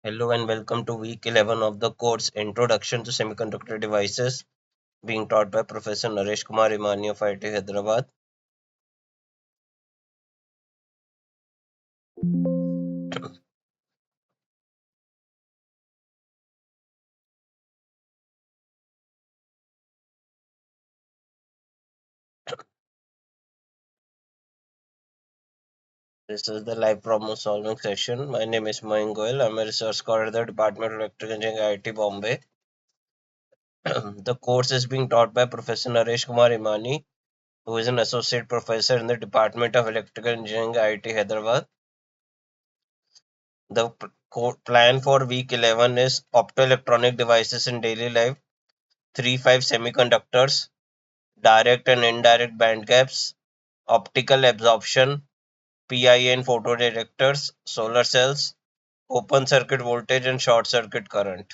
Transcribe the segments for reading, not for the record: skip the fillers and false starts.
Hello and welcome to week 11 of the course Introduction to Semiconductor Devices being taught by Professor Naresh Kumar Imani of IIT Hyderabad. This is the live problem solving session. My name is Moin Goyal. I'm a research scholar at the Department of Electrical Engineering IIT Bombay. The course is being taught by Professor Naresh Kumar Imani, who is an associate professor in the Department of Electrical Engineering IIT Hyderabad. The plan for week 11 is optoelectronic devices in daily life, 3-5 semiconductors, direct and indirect band gaps, optical absorption, PIN photodetectors, solar cells, open circuit voltage and short circuit current.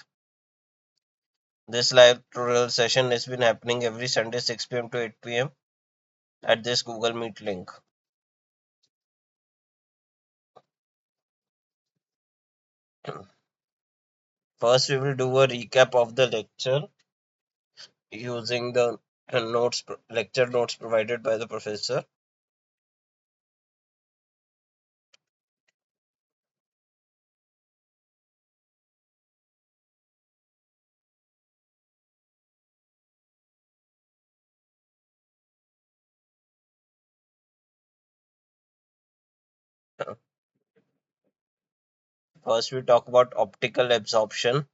This live tutorial session has been happening every Sunday 6 p.m. to 8 p.m. at this Google Meet link. First, we will do a recap of the lecture using the lecture notes provided by the professor. First, we talk about optical absorption.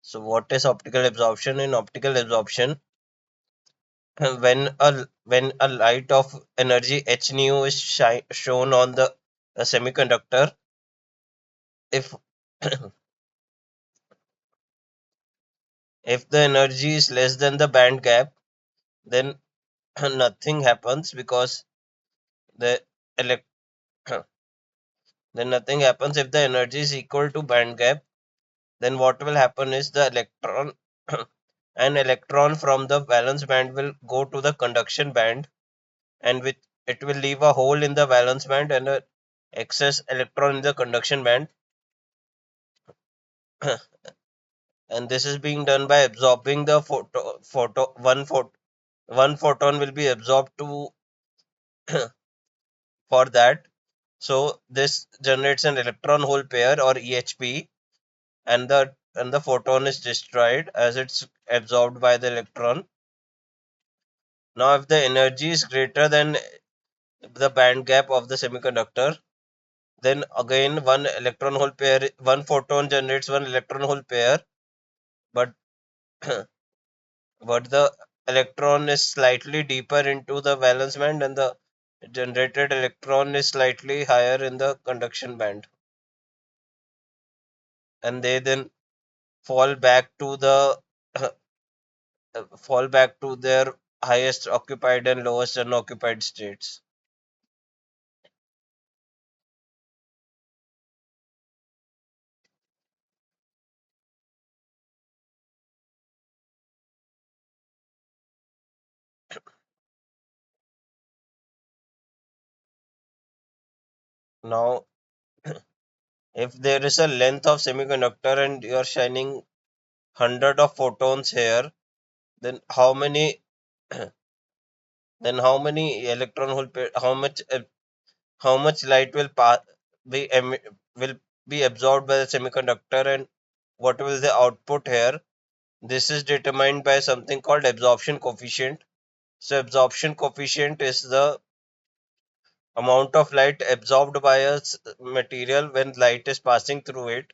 So, what is optical absorption? In optical absorption, when a light of energy h nu is shown on the semiconductor, if if the energy is less than the band gap, then nothing happens because the elect then nothing happens. If the energy is equal to band gap, then what will happen is the electron an electron from the valence band will go to the conduction band, and with it will leave a hole in the valence band and a excess electron in the conduction band. And this is being done by absorbing the one photon will be absorbed to for that. So this generates an electron hole pair or EHP, and the photon is destroyed as it's absorbed by the electron. Now if the energy is greater than the band gap of the semiconductor, then again one photon generates one electron hole pair, but but the electron is slightly deeper into the valence band and the generated electron is slightly higher in the conduction band, and they then fall back to the fall back to their highest occupied and lowest unoccupied states. Now if there is a length of semiconductor and you are shining hundred of photons here, then how many electron hole pair, how much light will will be absorbed by the semiconductor, and what will the output here. This is determined by something called absorption coefficient. So absorption coefficient is the amount of light absorbed by a material when light is passing through it,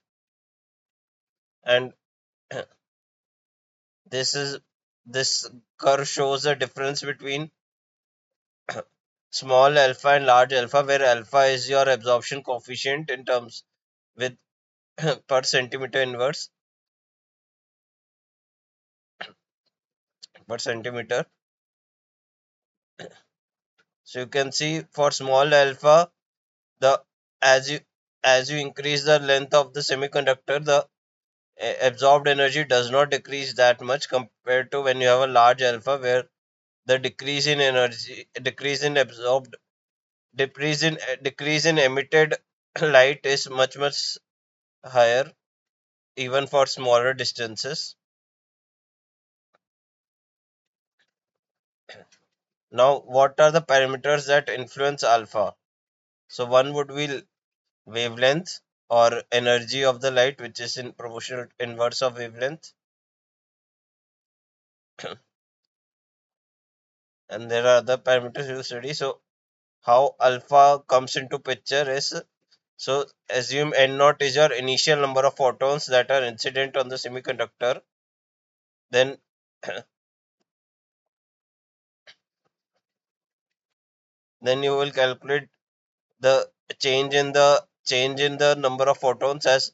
and this is this curve shows the difference between small alpha and large alpha, where alpha is your absorption coefficient in terms with per centimeter inverse per centimeter. So you can see for small alpha, the as you increase the length of the semiconductor, the absorbed energy does not decrease that much compared to when you have a large alpha, where the decrease in absorbed decrease in emitted light is much higher even for smaller distances. Now, what are the parameters that influence alpha? So one would be wavelength or energy of the light, which is in proportional inverse of wavelength. And there are other parameters you study. So how alpha comes into picture is, so assume n naught is your initial number of photons that are incident on the semiconductor. Then then you will calculate the change in the number of photons as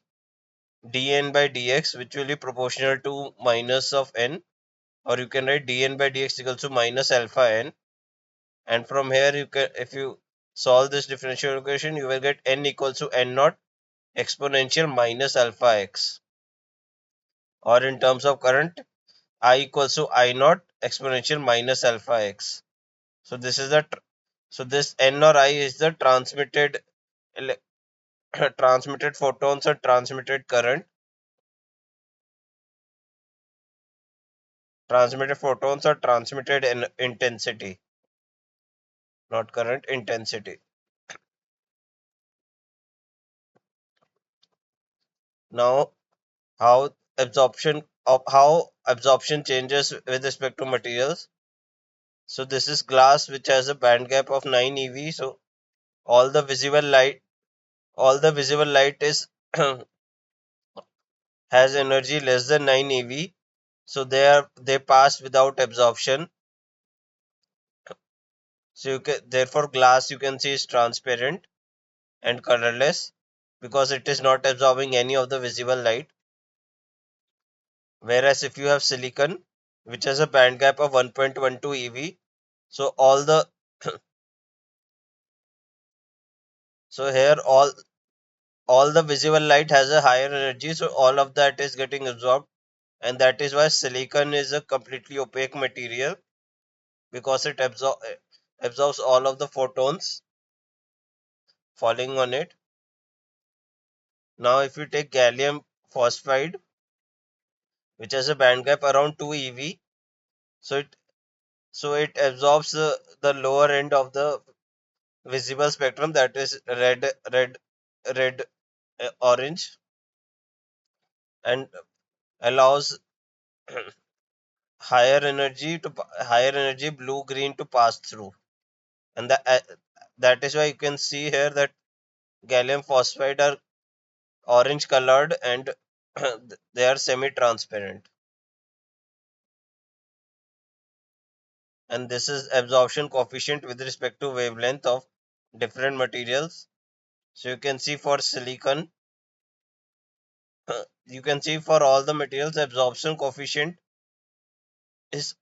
dn by dx, which will be proportional to minus of n, or you can write dn by dx equals to minus alpha n. And from here you can, if you solve this differential equation, you will get n equals to n naught exponential minus alpha x, or in terms of current, I equals to I naught exponential minus alpha x. So this is so this n or I is the transmitted photons or transmitted intensity, not current, intensity. Now, how absorption changes with respect to materials. So this is glass which has a band gap of 9 eV. So all the visible light all the visible light is has energy less than 9 eV. So they pass without absorption. So therefore glass you can see is transparent and colorless because it is not absorbing any of the visible light. Whereas if you have silicon, which has a band gap of 1.12 eV, so so here all the visible light has a higher energy, so all of that is getting absorbed, and that is why silicon is a completely opaque material, because it absorbs all of the photons falling on it. Now, if you take gallium phosphide, which has a band gap around 2 eV, so it absorbs the lower end of the visible spectrum, that is red, orange, and allows higher energy blue green to pass through. And that is why you can see here that gallium phosphide are orange colored, and they are semi transparent. And this is absorption coefficient with respect to wavelength of different materials. So you can see for silicon, you can see for all the materials absorption coefficient is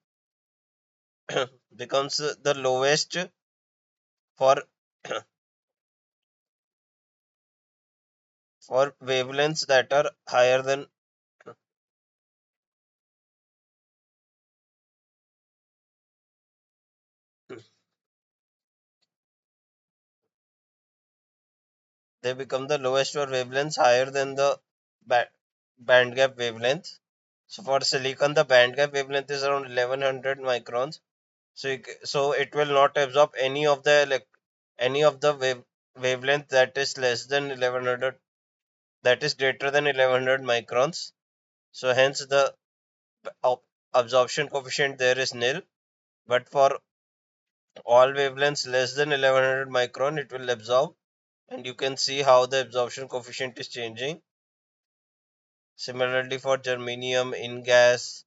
becomes the lowest for for wavelengths that are higher than, they become the lowest for wavelengths higher than the ba- band gap wavelength. So for silicon, the band gap wavelength is around 1100 microns. So so it will not absorb any of the wavelength that is less than 1100, that is greater than 1100 microns. So hence the absorption coefficient there is nil. But for all wavelengths less than 1100 micron, it will absorb, and you can see how the absorption coefficient is changing. Similarly, for germanium, InGas,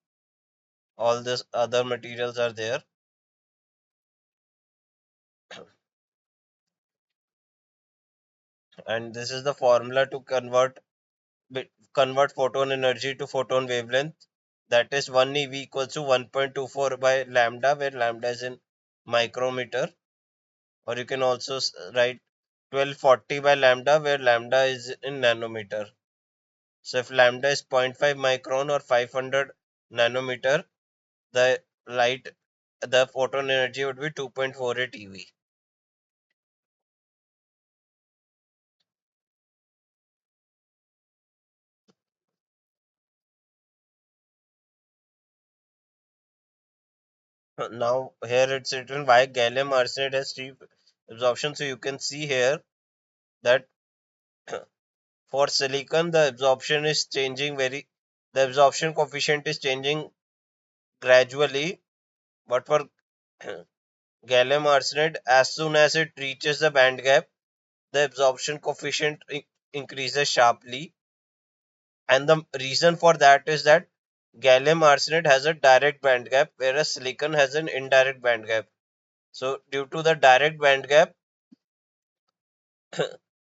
all these other materials are there. And this is the formula to convert photon energy to photon wavelength. That is 1 eV equals to 1.24 by lambda, where lambda is in micrometer. Or you can also write 1240 by lambda, where lambda is in nanometer. So if lambda is zero point 0.5 micron or 500 nanometer, the light, the photon energy would be 2.48 eV. Now here it's written why gallium arsenide has steep absorption. So you can see here that for silicon the absorption coefficient is changing gradually, but for gallium arsenide, as soon as it reaches the band gap, the absorption coefficient increases sharply. And the reason for that is that gallium arsenide has a direct band gap, whereas silicon has an indirect band gap. So, due to the direct band gap,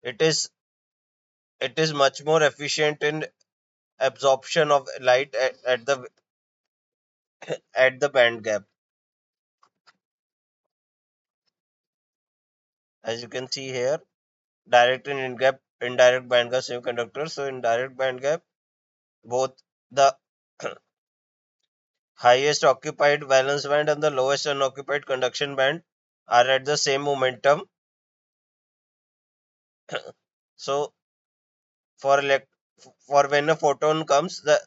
it is it is much more efficient in absorption of light at the band gap. As you can see here, direct and indirect band gap semiconductors. So, in direct band gap, both the highest occupied valence band and the lowest unoccupied conduction band are at the same momentum. So for for when a photon comes, the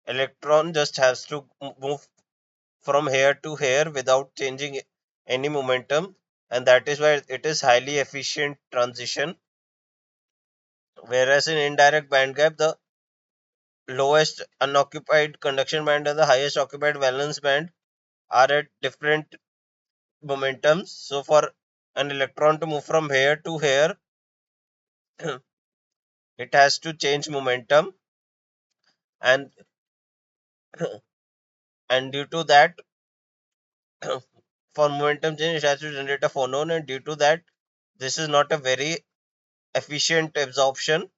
electron just has to move from here to here without changing any momentum, and that is why it is highly efficient transition. Whereas in indirect band gap, the lowest unoccupied conduction band and the highest occupied valence band are at different momentums. So for an electron to move from here to here, it has to change momentum, and and due to that, for momentum change, it has to generate a phonon, and due to that, this is not a very efficient absorption.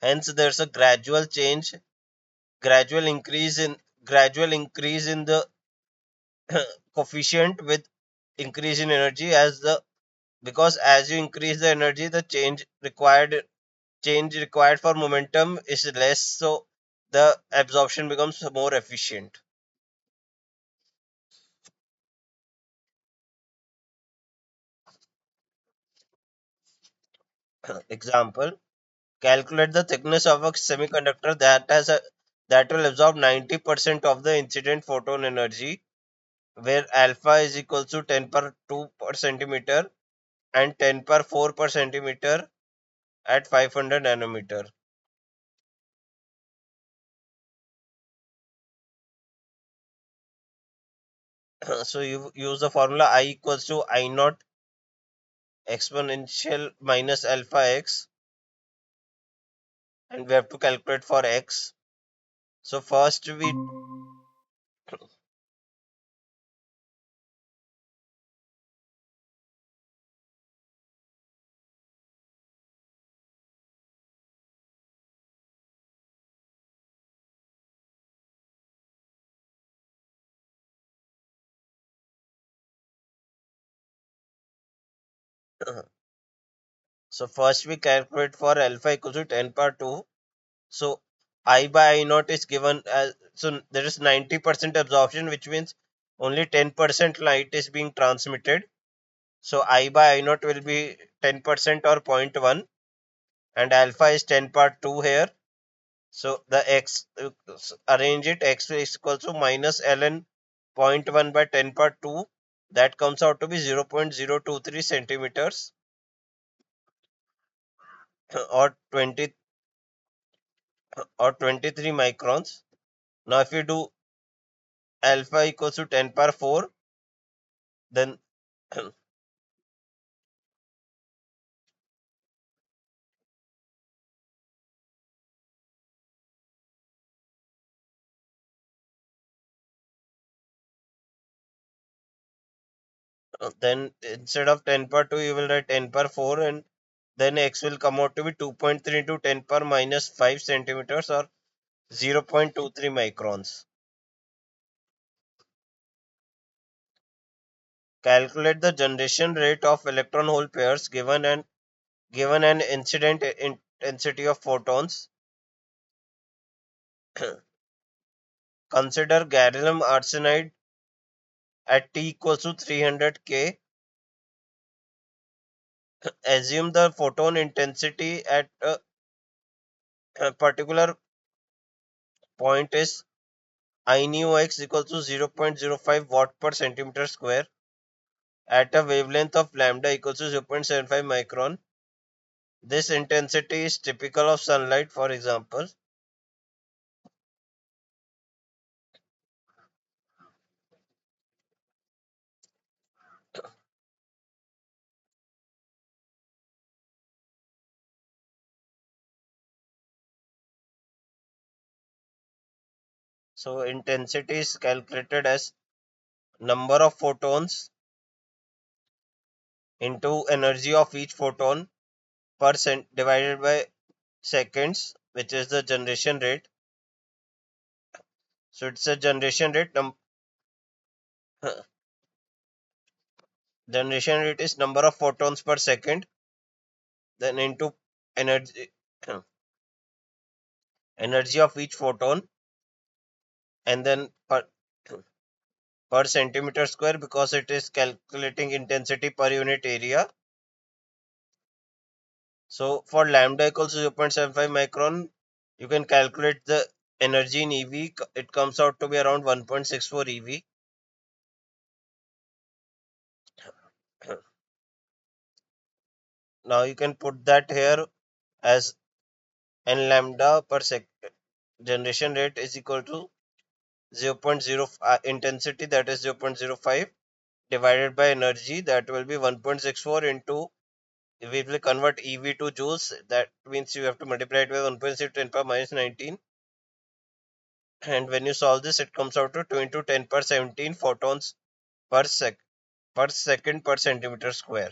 Hence, there's a gradual change, gradual increase in the coefficient with increase in energy as the because as you increase the energy, the change required for momentum is less, so the absorption becomes more efficient. Example: calculate the thickness of a semiconductor that will absorb 90% of the incident photon energy, where alpha is equal to 10 per 2 per centimeter and 10 per 4 per centimeter at 500 nanometer. So you use the formula I equals to I naught exponential minus alpha x, and we have to calculate for x. So first we first we calculate for alpha equals to 10 power 2. So I by I naught is given as, so there is 90% absorption, which means only 10% light is being transmitted. So I by I naught will be 10% or zero point 0.1, and alpha is 10 power 2 here. So the x, arrange it, x is equal to minus ln zero point 0.1 by 10 power 2. That comes out to be 0.023 centimeters or 20 or 23 microns. Now if you do alpha equals to 10 power 4, then then instead of 10 power 2 you will write 10 power 4, and then x will come out to be 2.3 into 10 power minus 5 centimeters or 0.23 microns. Calculate the generation rate of electron hole pairs given an incident intensity of photons. Consider gallium arsenide at T equals to 300 K. Assume the photon intensity at a particular point is I nu x equals to 0.05 watt per centimeter square at a wavelength of lambda equals to 0.75 micron. This intensity is typical of sunlight, for example. So intensity is calculated as number of photons into energy of each photon per cent divided by seconds, which is the generation rate. So it's a generation rate. Generation rate is number of photons per second, then into energy energy of each photon, and then per centimeter square because it is calculating intensity per unit area. So for lambda equals to 0.75 micron, you can calculate the energy in EV. It comes out to be around 1.64 EV. Now you can put that here as n lambda per second generation rate is equal to 0.05 intensity, that is 0.05, divided by energy, that will be 1.64 into, if we will convert EV to joules, that means you have to multiply it by 1.6 10 power minus 19, and when you solve this it comes out to 2 into 10 per 17 photons per second per centimeter square.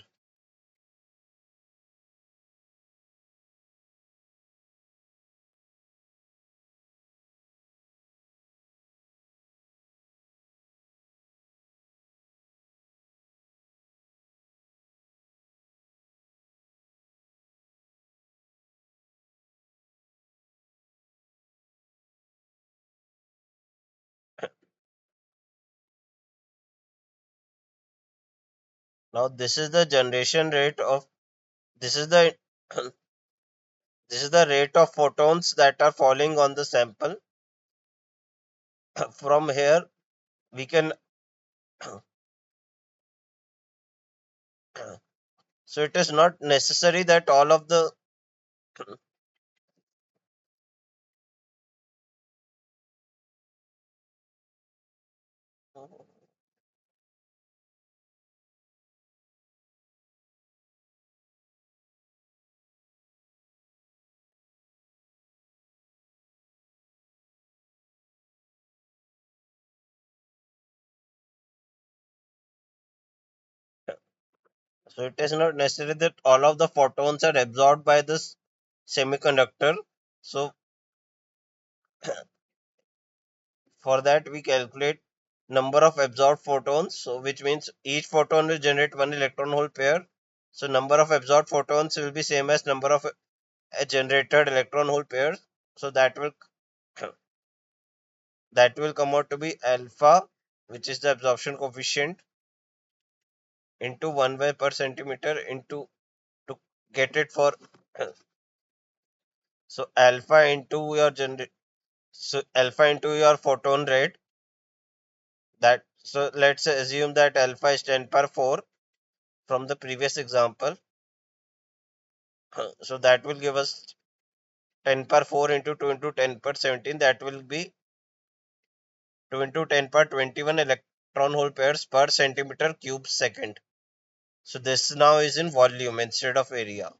Now this is the generation rate of, this is the this is the rate of photons that are falling on the sample. From here we can so it is not necessary that all of the so it is not necessary that all of the photons are absorbed by this semiconductor. So for that we calculate number of absorbed photons. So which means each photon will generate one electron hole pair. So number of absorbed photons will be same as number of generated electron hole pairs. So that will come out to be alpha, which is the absorption coefficient, into 1 by per centimeter into, to get it for so alpha into your so alpha into your photon rate, that, so let's assume that alpha is 10 per 4 from the previous example. So that will give us 10 per 4 into 2 into 10 per 17, that will be 2 into 10 per 21 electron hole pairs per centimeter cube second. So this now is in volume instead of area.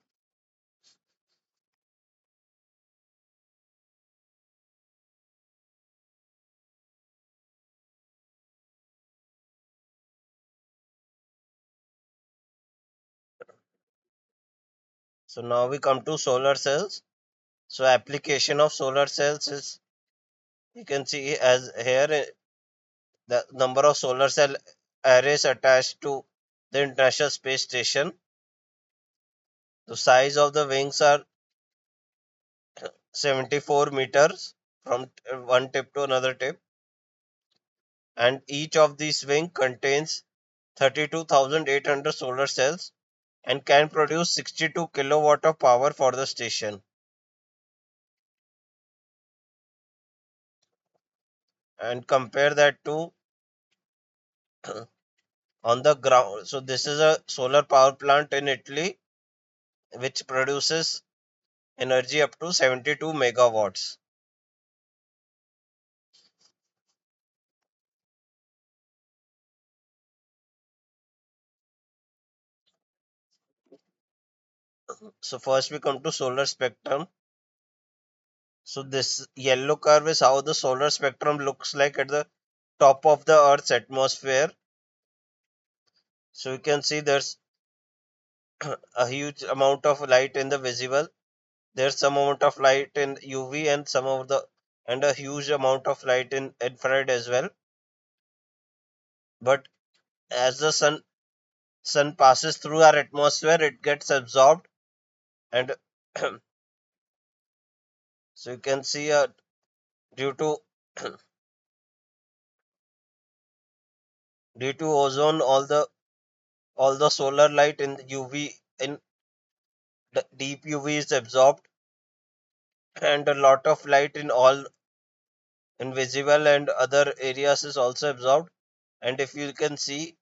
So now we come to solar cells. So application of solar cells is, you can see as here, the number of solar cell arrays attached to the International Space Station. The size of the wings are 74 meters from one tip to another tip, and each of these wings contains 32,800 solar cells and can produce 62 kilowatt of power for the station. and compare that to on the ground. So this is a solar power plant in Italy which produces energy up to 72 megawatts. So first we come to solar spectrum. So this yellow curve is how the solar spectrum looks like at the top of the Earth's atmosphere. So you can see there's a huge amount of light in the visible. There's some amount of light in UV and some of the and a huge amount of light in infrared as well. But as the sun passes through our atmosphere, it gets absorbed, and so you can see due to due to ozone, all the solar light in UV in the deep UV is absorbed, and a lot of light in all invisible and other areas is also absorbed. And if you can see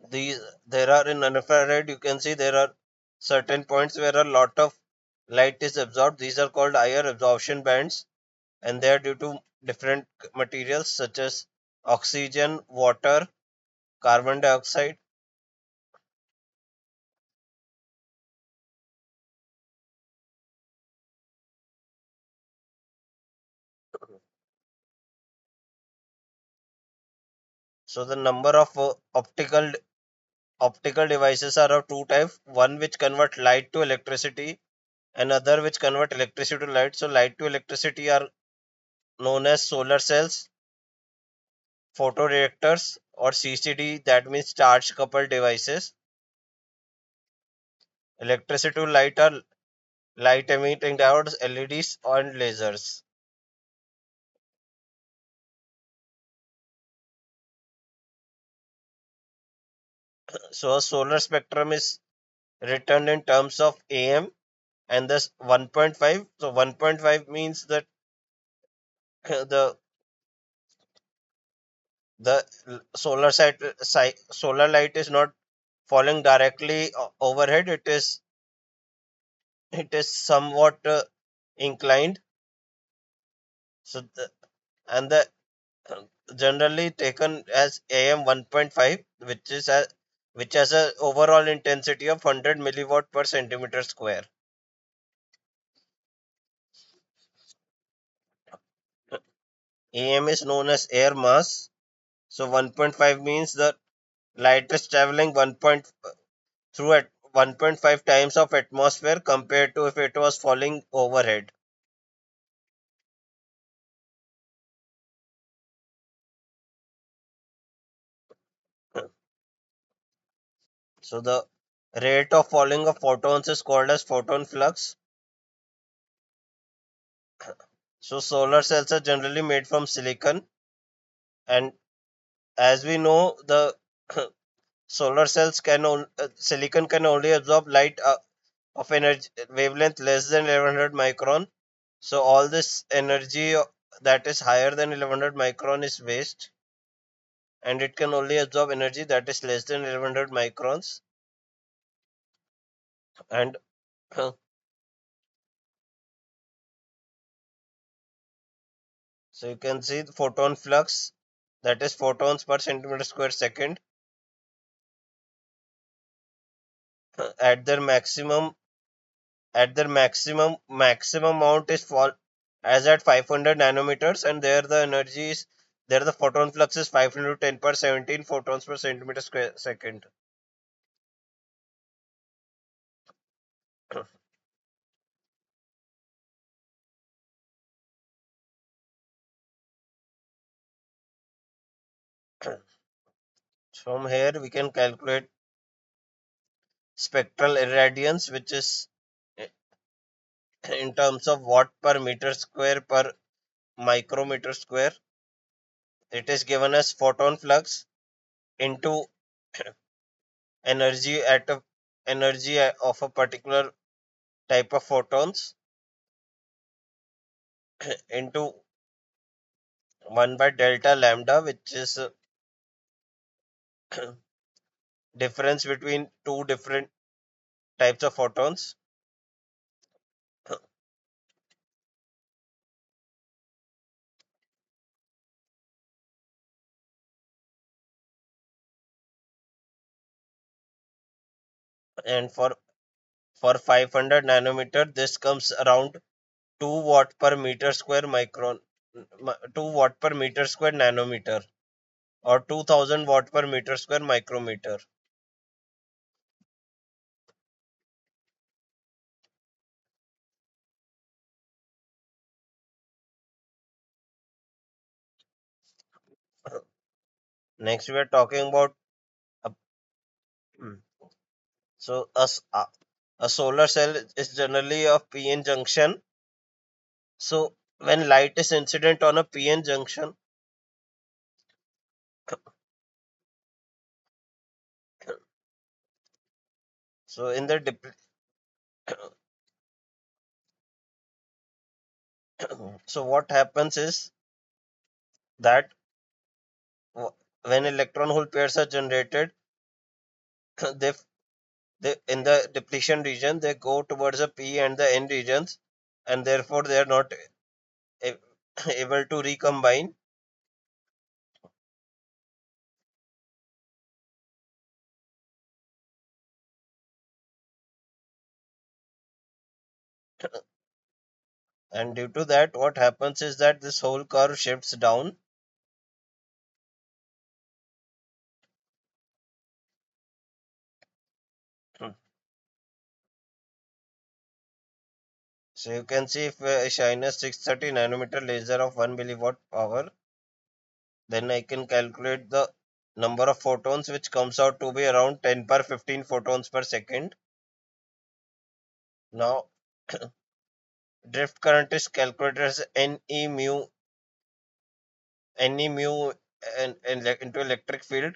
these, there are in infrared, you can see there are certain points where a lot of light is absorbed. These are called higher absorption bands, and they are due to different materials such as oxygen, water, carbon dioxide. So the number of optical devices are of two types: one which convert light to electricity, and other which convert electricity to light. So light to electricity are known as solar cells, photoreactors, or CCD, that means charge coupled devices. Electricity to light are light emitting diodes, LEDs, and lasers. So a solar spectrum is written in terms of AM, and this 1.5. So 1.5 means that the solar light is not falling directly overhead. It is somewhat inclined. So and the generally taken as AM 1.5, which has a overall intensity of 100 milliwatt per centimeter square. AM is known as air mass. So 1.5 means the light is traveling 1 point through at 1.5 times of atmosphere compared to if it was falling overhead. So the rate of falling of photons is called as photon flux. So solar cells are generally made from silicon, and as we know, the solar cells silicon can only absorb light of energy wavelength less than 1100 micron. So all this energy that is higher than 1100 micron is waste, and it can only absorb energy that is less than 1100 microns. And so you can see the photon flux, that is photons per centimeter square second, at their maximum maximum amount is fall as at 500 nanometers, and there the photon flux is 5 into 10 per 17 photons per centimeter square second. From here we can calculate spectral irradiance, which is in terms of watt per meter square per micrometer square. It is given as photon flux into energy at a energy of a particular type of photons. into 1 by delta lambda, which is difference between two different types of photons. And for 500 nanometer, this comes around 2 watt per meter square micron, 2 watt per meter square nanometer, or 2000 watt per meter square micrometer. Next, we are talking about a, so a solar cell is generally a PN junction. So when light is incident on a PN junction, so in the so what happens is that when electron hole pairs are generated, they in the depletion region they go towards the P and the N regions, and therefore they are not a- able to recombine. And due to that, what happens is that this whole curve shifts down. So you can see if I shine a 630 nanometer laser of 1 milliwatt power, then I can calculate the number of photons, which comes out to be around 10 per 15 photons per second. Now, drift current is calculated as Ne mu and into electric field.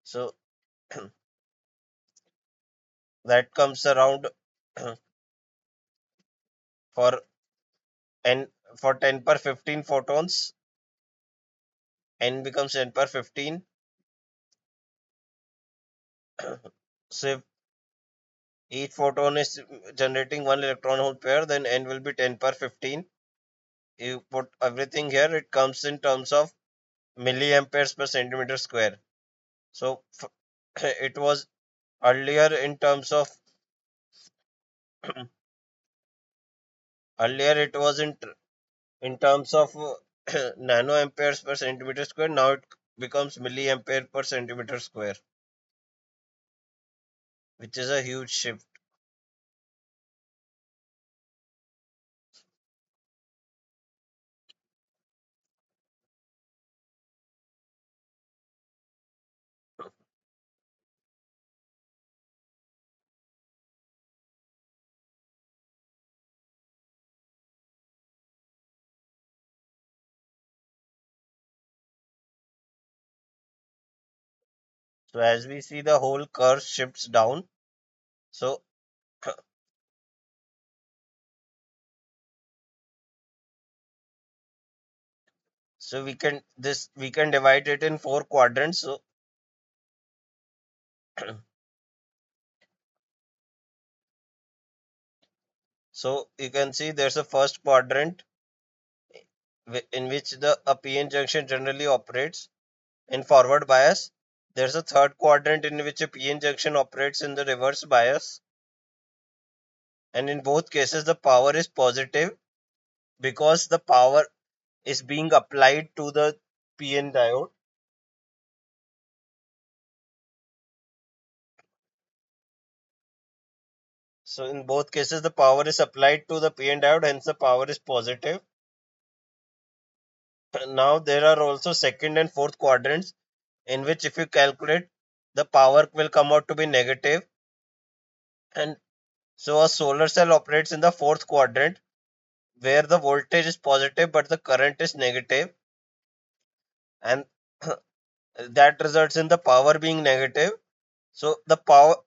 So that comes around for n for 10 per 15 photons, n becomes 10 per 15. So if each photon is generating one electron hole pair, then n will be 10 per 15. You put everything here, it comes in terms of milliamperes per centimeter square. So it was earlier in terms of earlier it was in terms of nanoamperes per centimeter square. Now it becomes milliampere per centimeter square, which is a huge shift. So as we see, the whole curve shifts down. So so we can divide it in four quadrants. So you can see there's a first quadrant in which the a PN junction generally operates in forward bias. There's a third quadrant in which a PN junction operates in the reverse bias. And in both cases, the power is positive because the power is being applied to the PN diode. So in both cases, the power is applied to the PN diode, hence the power is positive. Now there are also second and fourth quadrants in which if you calculate, the power will come out to be negative. And so a solar cell operates in the fourth quadrant where the voltage is positive but the current is negative, and that results in the power being negative. So the power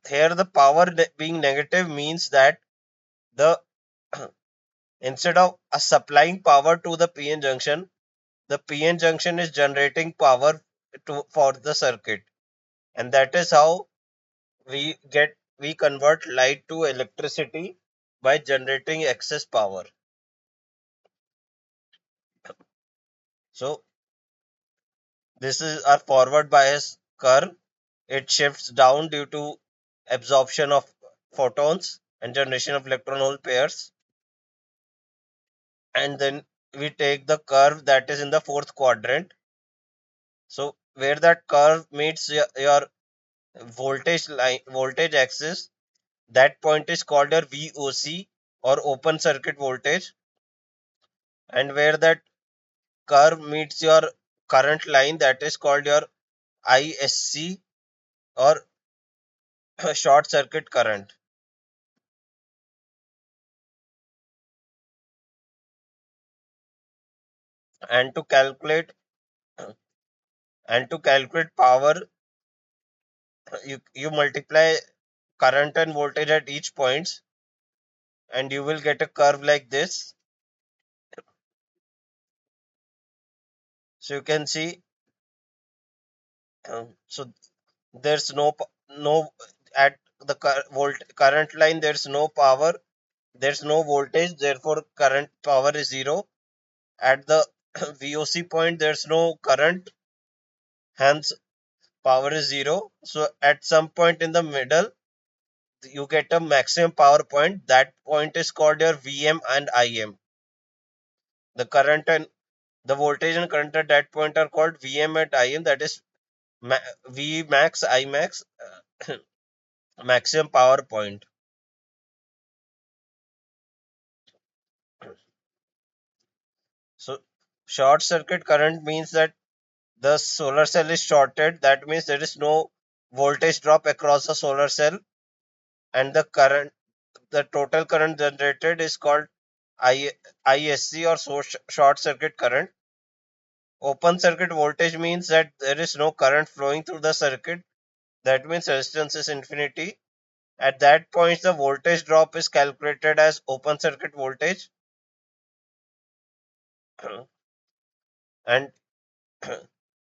here, the power being negative means that the Instead of supplying power to the PN junction is generating power for the circuit, and that is how we convert light to electricity by generating excess power. So this is our forward bias curve. It shifts down due to absorption of photons and generation of electron hole pairs. And then we take the curve that is in the fourth quadrant. So where that curve meets your voltage axis, that point is called your VOC or open circuit voltage. And where that curve meets your current line, that is called your ISC or short circuit current. And to calculate power, you multiply current and voltage at each points, and you will get a curve like this. So you can see, so there's no at the current line, there's no power, there's no voltage, therefore current power is zero. At the VOC point, there's no current, hence power is zero. So at some point in the middle, you get a maximum power point. That point is called your VM and IM. The current and the voltage and current at that point are called VM and IM. That is V max, I max, maximum power point. So short circuit current means that the solar cell is shorted. That means there is no voltage drop across the solar cell, and the total current generated is called I, ISC or short circuit current. Open circuit voltage means that there is no current flowing through the circuit. That means resistance is infinity. At that point, the voltage drop is calculated as open circuit voltage, and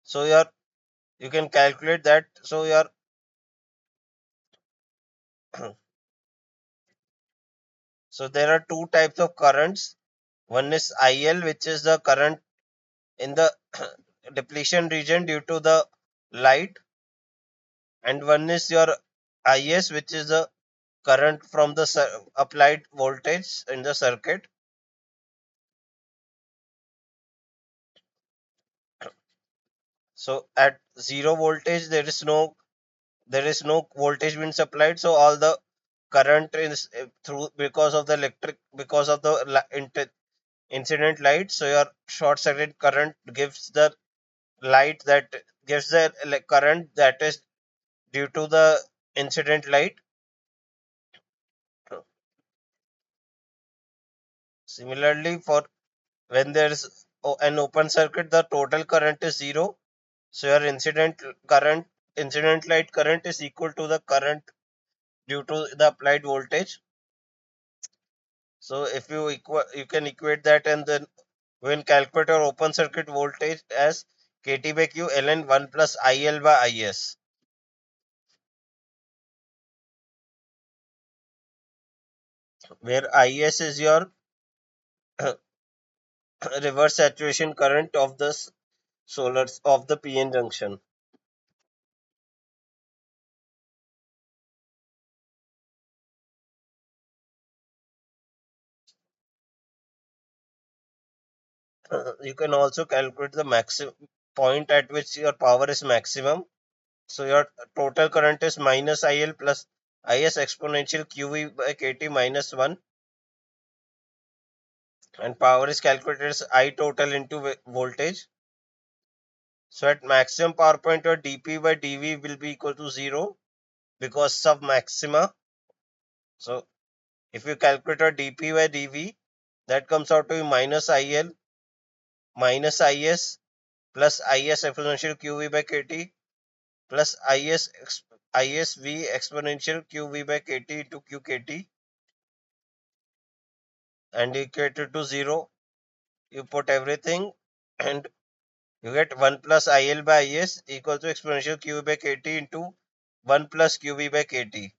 so you can calculate that. So so there are two types of currents. One is IL, which is the current in the depletion region due to the light, and one is your IS, which is the current from the applied voltage in the circuit. So at zero voltage, there is no voltage being supplied. So all the current is through because of the incident light. So your short circuit current gives the light that gives the current that is due to the incident light. Similarly, for when there is an open circuit, the total current is zero. So your incident light current is equal to the current due to the applied voltage. So if you can equate that, and then when calculate your open circuit voltage as KT by Q ln 1 plus IL by IS, where IS is your reverse saturation current of the solar of the PN junction. You can also calculate the maximum point at which your power is maximum. So your total current is minus IL plus IS exponential QV by KT minus 1, and power is calculated as I total into voltage. So at maximum power point, your dP by dV will be equal to 0 because of maxima. So if you calculate your dP by dV, that comes out to be minus IL minus IS plus IS exponential QV by KT plus ISV exponential QV by KT into QKT. and equate it to 0. You put everything and you get 1 plus IL by IS equal to exponential QV by KT into 1 plus QV by KT.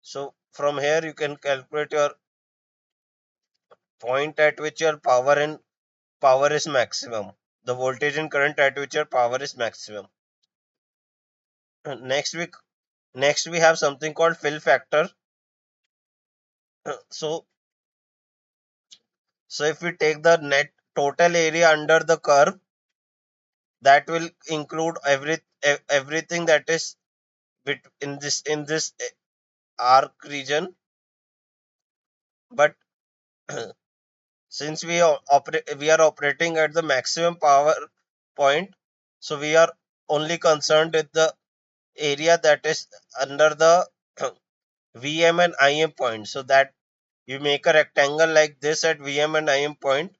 So from here you can calculate your point at which your power is maximum. The voltage and current at which your power is maximum. Next we have something called fill factor. So if we take the net total area under the curve, that will include everything that is in this arc region. But since we are operating at the maximum power point, so we are only concerned with the area that is under the VM and IM point. So that you make a rectangle like this at VM and IM point,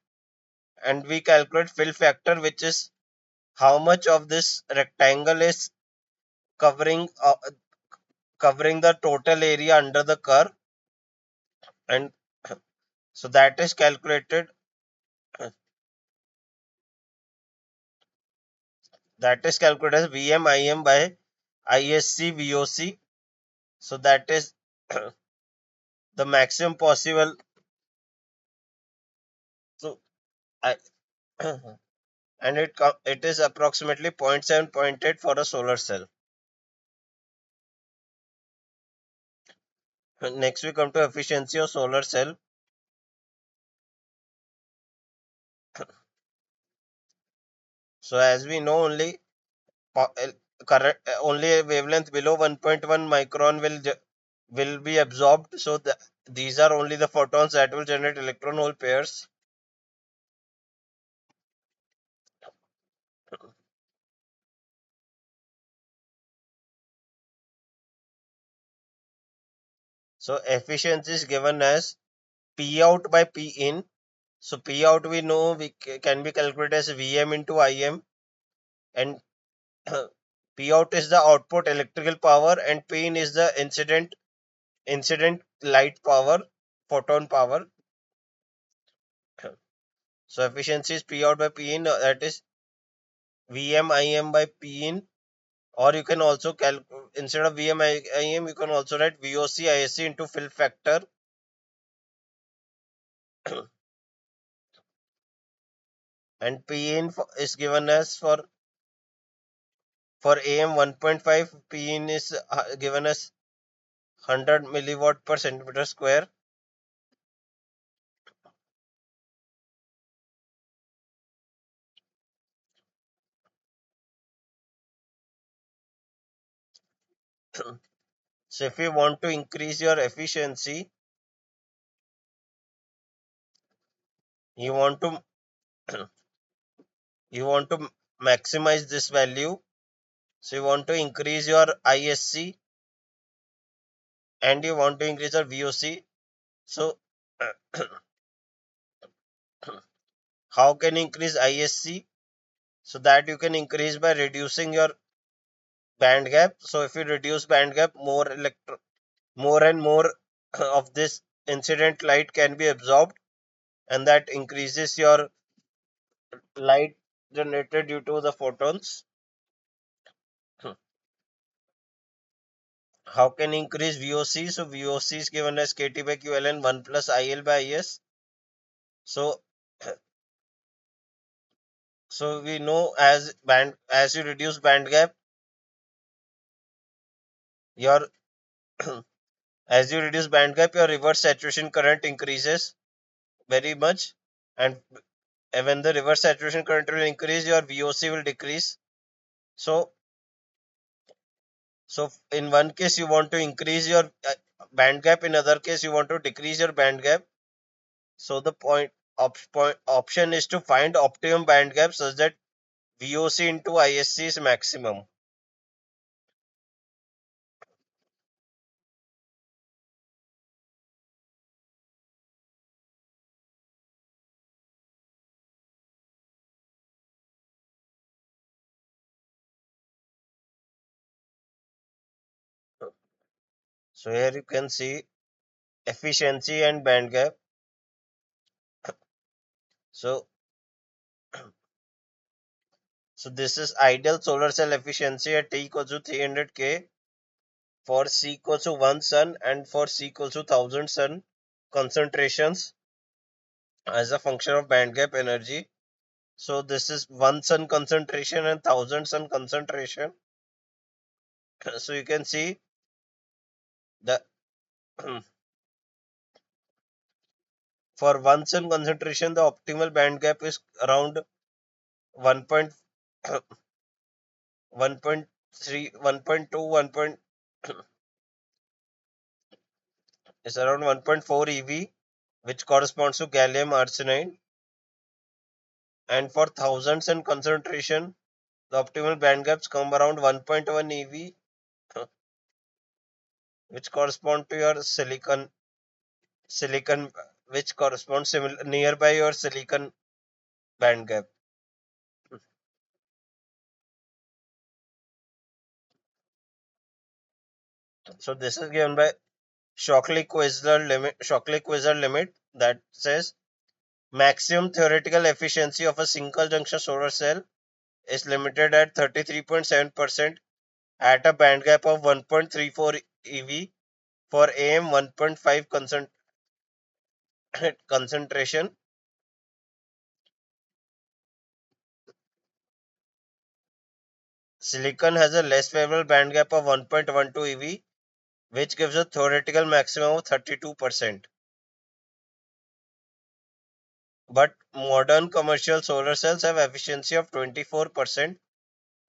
and we calculate fill factor, which is how much of this rectangle is covering covering the total area under the curve. And so that is calculated as VM IM by ISC VOC. So that is the maximum possible. So I, and it is approximately zero point 0.7, zero point 0.8 for a solar cell. Next we come to efficiency of solar cell. So as we know, current only a wavelength below 1.1 micron will be absorbed. So these are only the photons that will generate electron hole pairs. So efficiency is given as P out by P in. So P out we know can be calculated as VM into IM, and P out is the output electrical power and P in is the incident light power, photon power. So efficiency is P out by P in, that is VM IM by P in, or you can also instead of VM IM you can also write VOC ISC into fill factor. And P in is given as for AM 1.5, P in is given as 100 milliwatt per centimeter square. So if you want to increase your efficiency, you want to you want to maximize this value. So you want to increase your ISC and you want to increase your VOC. So how can you increase ISC? So that you can increase by reducing your band gap. So if you reduce band gap, more and more of this incident light can be absorbed, and that increases your light generated due to the photons. How can you increase VOC? So VOC is given as KT by QLN 1 plus IL by IS. So we know as you reduce band gap, your your reverse saturation current increases very much, and when the reverse saturation current will increase, your VOC will decrease. So in one case you want to increase your band gap, in other case you want to decrease your band gap. So the option is to find optimum band gap such that VOC into ISC is maximum. So here you can see efficiency and band gap. So so this is ideal solar cell efficiency at T equals to 300 K for C equals to 1 sun and for C equals to 1000 sun concentrations as a function of band gap energy. So this is 1 sun concentration and 1000 sun concentration. So you can see the for 1 sun concentration the optimal band gap is around 1. 1.3, 1.2, 1. Is around 1.4 eV, which corresponds to gallium arsenide. And for thousands in concentration, the optimal band gaps come around 1.1 eV, which correspond to your silicon, which corresponds nearby your silicon band gap. So this is given by Shockley-Queisser limit that says maximum theoretical efficiency of a single junction solar cell is limited at 33.7% at a band gap of 1.34 eV for AM 1.5 concentration. Silicon has a less favorable band gap of 1.12 eV, which gives a theoretical maximum of 32%. But modern commercial solar cells have efficiency of 24%,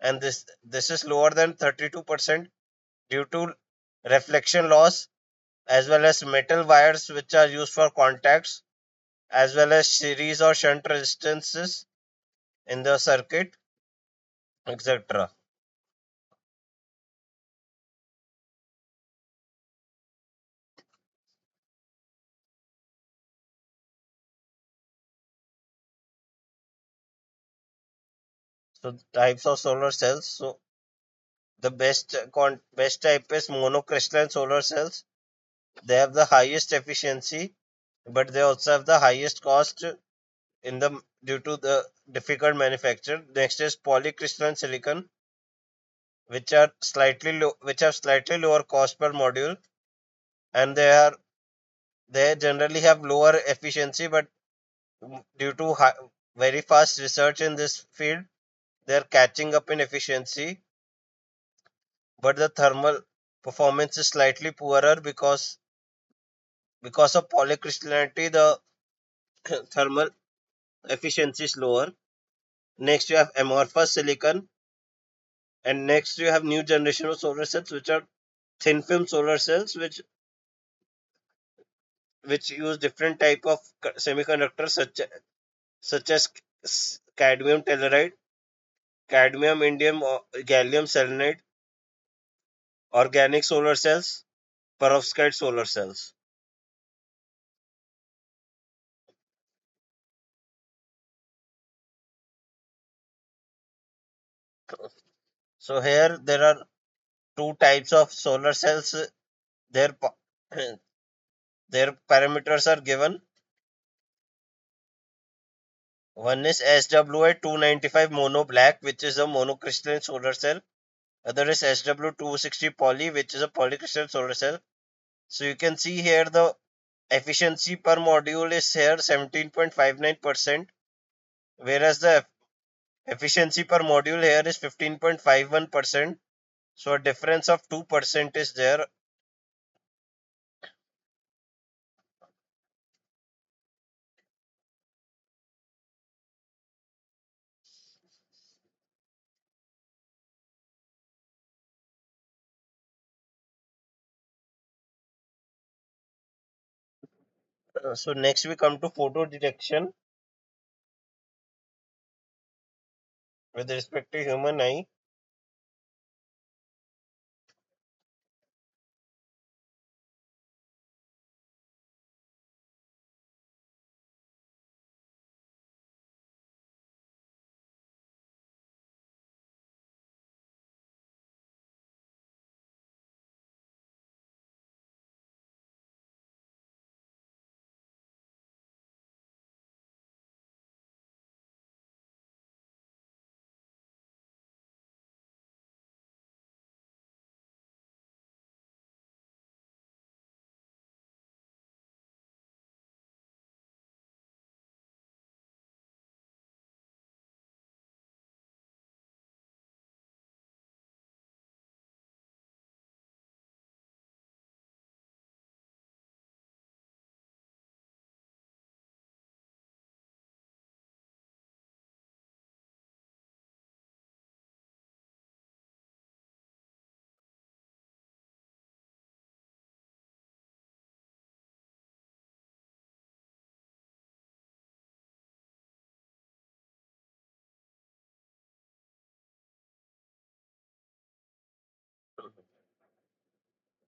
and this is lower than 32% due to reflection loss as well as metal wires which are used for contacts as well as series or shunt resistances in the circuit, etc. So types of solar cells. So the best type is monocrystalline solar cells. They have the highest efficiency, but they also have the highest cost in the due to the difficult manufacture. Next is polycrystalline silicon, which have slightly lower cost per module, and they generally have lower efficiency, but due to very fast research in this field, they are catching up in efficiency. But the thermal performance is slightly poorer because of polycrystallinity. The thermal efficiency is lower. Next, you have amorphous silicon, and next you have new generation of solar cells, which are thin film solar cells, which use different type of semiconductors such as cadmium telluride, cadmium indium or gallium selenide, organic solar cells, perovskite solar cells. So here there are two types of solar cells. Their their parameters are given. One is SWA 295 mono black, which is a monocrystalline solar cell. Other is SW 260 poly, which is a polycrystalline solar cell. So you can see here the efficiency per module is here 17.59%, whereas the efficiency per module here is 15.51%. So a difference of 2% is there. So next we come to photo detection with respect to human eye.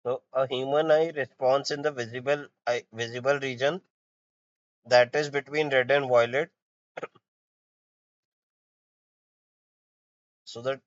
So a human eye responds in the visible region that is between red and violet. So the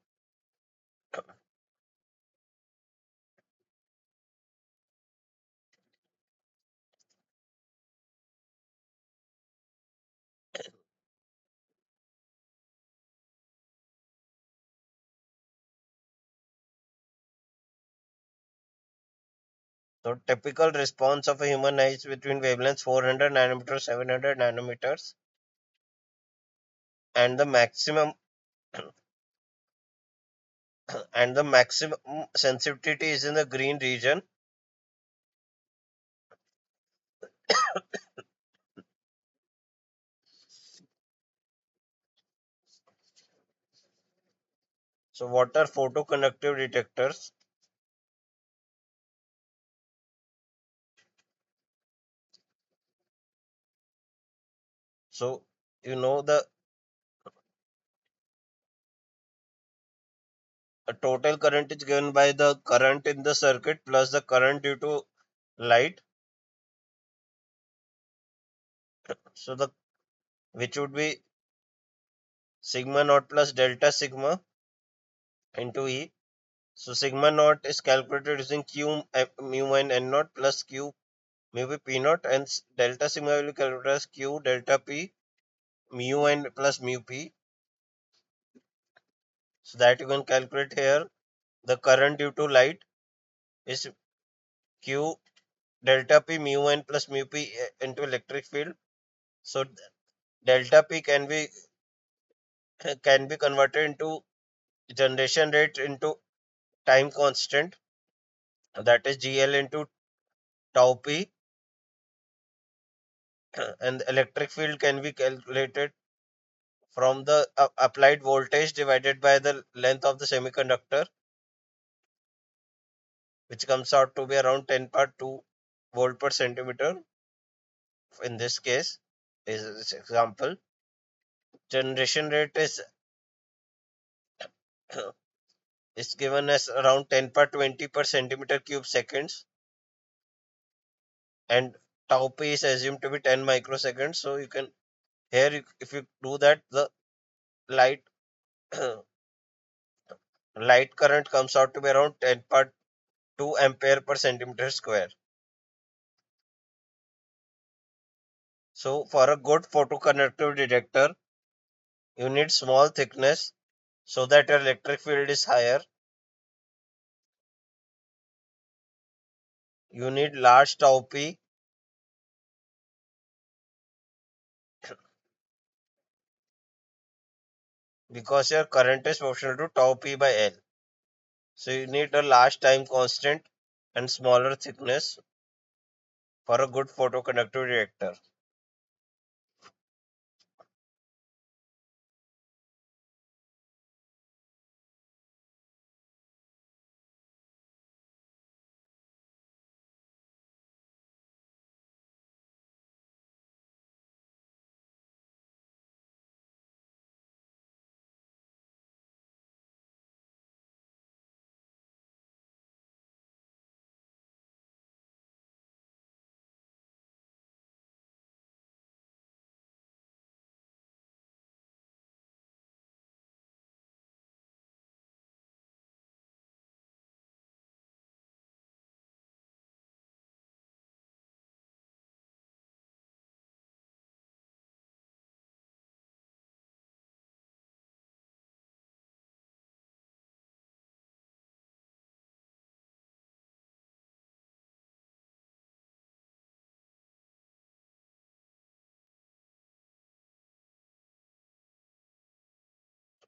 typical response of a human eye is between wavelengths 400 nanometers 700 nanometers, and the maximum and the maximum sensitivity is in the green region. So what are photoconductive detectors? So the total current is given by the current in the circuit plus the current due to light. So the which would be sigma naught plus delta sigma into E. So sigma naught is calculated using Q mu n n naught plus Q mu p p naught, and delta sigma will be calculated as Q delta p mu n plus mu p. So that you can calculate here. The current due to light is Q delta p mu n plus mu p into electric field. So delta p can be converted into generation rate into time constant, that is GL into tau p, and the electric field can be calculated from the applied voltage divided by the length of the semiconductor, which comes out to be around 10 power 2 volt per centimeter. In this case, is this example, generation rate is given as around 10 power 20 per centimeter cube seconds, and tau p is assumed to be 10 microseconds. So you can here if you do that, the light light current comes out to be around 10 power 2 ampere per centimeter square. So for a good photoconductive detector, you need small thickness so that your electric field is higher. You need large tau p because your current is proportional to tau p by L. So you need a large time constant and smaller thickness for a good photoconductive detector.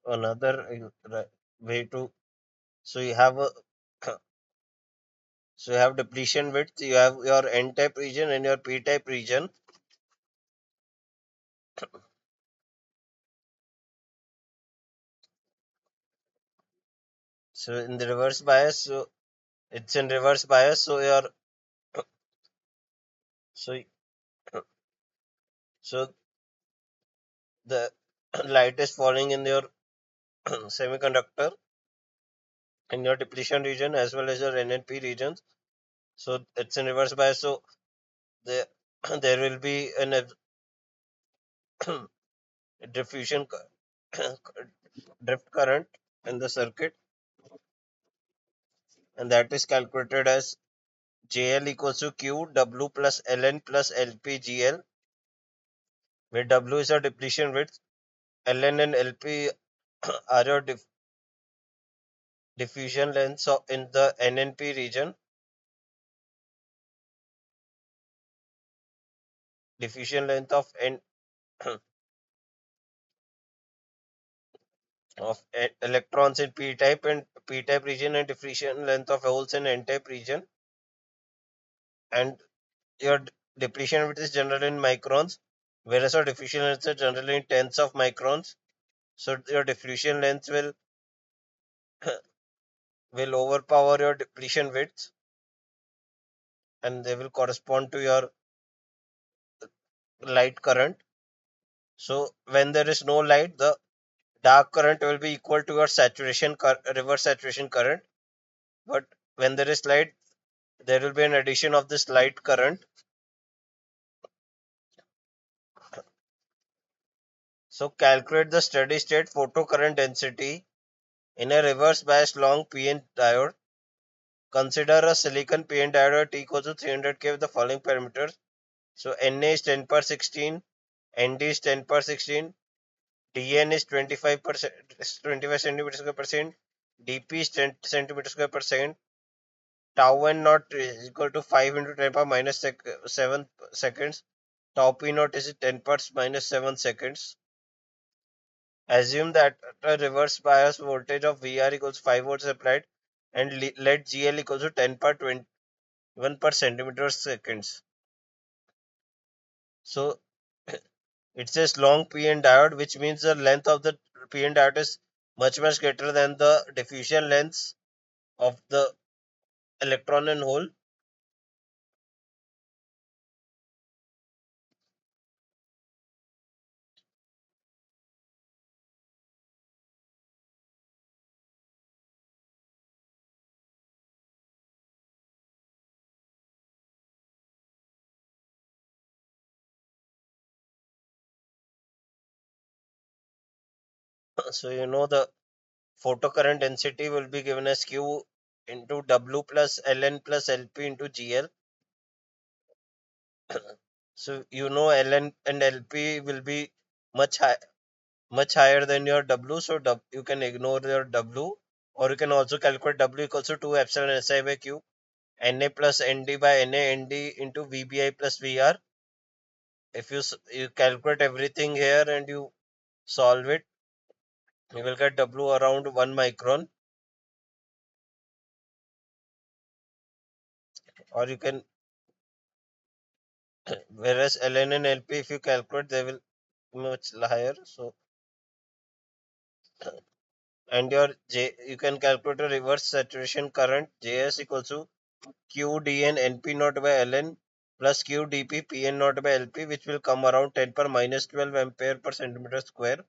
Another way to so you have a so you have depletion width, you have your N type region and your P type region. So in the reverse bias, so it's in reverse bias. So your so so the light is falling in your semiconductor in your depletion region as well as your NNP regions. So it's in reverse bias. So there there will be an diffusion drift current in the circuit, and that is calculated as JL equals to Q W plus Ln plus LPGL, where W is a depletion width, Ln and LP are your diffusion lengths in the NNP region, diffusion length of N of electrons in p-type and p-type region, and diffusion length of holes in n-type region, and your depletion width is generally in microns, whereas your diffusion length is generally in tenths of microns. So your diffusion length will overpower your depletion width, and they will correspond to your light current. So when there is no light, the dark current will be equal to your reverse saturation current. But when there is light, there will be an addition of this light current. So calculate the steady state photocurrent density in a reverse bias long PN diode. Consider a silicon PN diode at T equals to 300K with the following parameters. So Na is 10 per 16, Nd is 10 per 16, Dn is 25%, 25 centimeters square per second, Dp is 10 centimeters square per second, tau n naught is equal to 5 into 10 power minus 7 seconds, tau p naught is 10 per minus 7 seconds. Assume that a reverse bias voltage of VR equals 5 volts applied, and let GL equals to 10 per 21 per centimeter seconds. So it says long PN diode, which means the length of the PN diode is much greater than the diffusion lengths of the electron and hole. So you know the photocurrent density will be given as Q into W plus Ln plus Lp into GL. So you know Ln and Lp will be much higher than your W, so you can ignore your W, or you can also calculate W equals to 2 epsilon SI by Q, Na plus Nd by Na Nd into Vbi plus Vr. If you calculate everything here and you solve it, you will get W around 1 micron, or you can, whereas Ln and Lp, if you calculate, they will be much higher. So, and your J, you can calculate a reverse saturation current, Js equals to Q dn np naught by ln plus Q dp pn naught by lp, which will come around 10 per minus 12 ampere per centimeter square.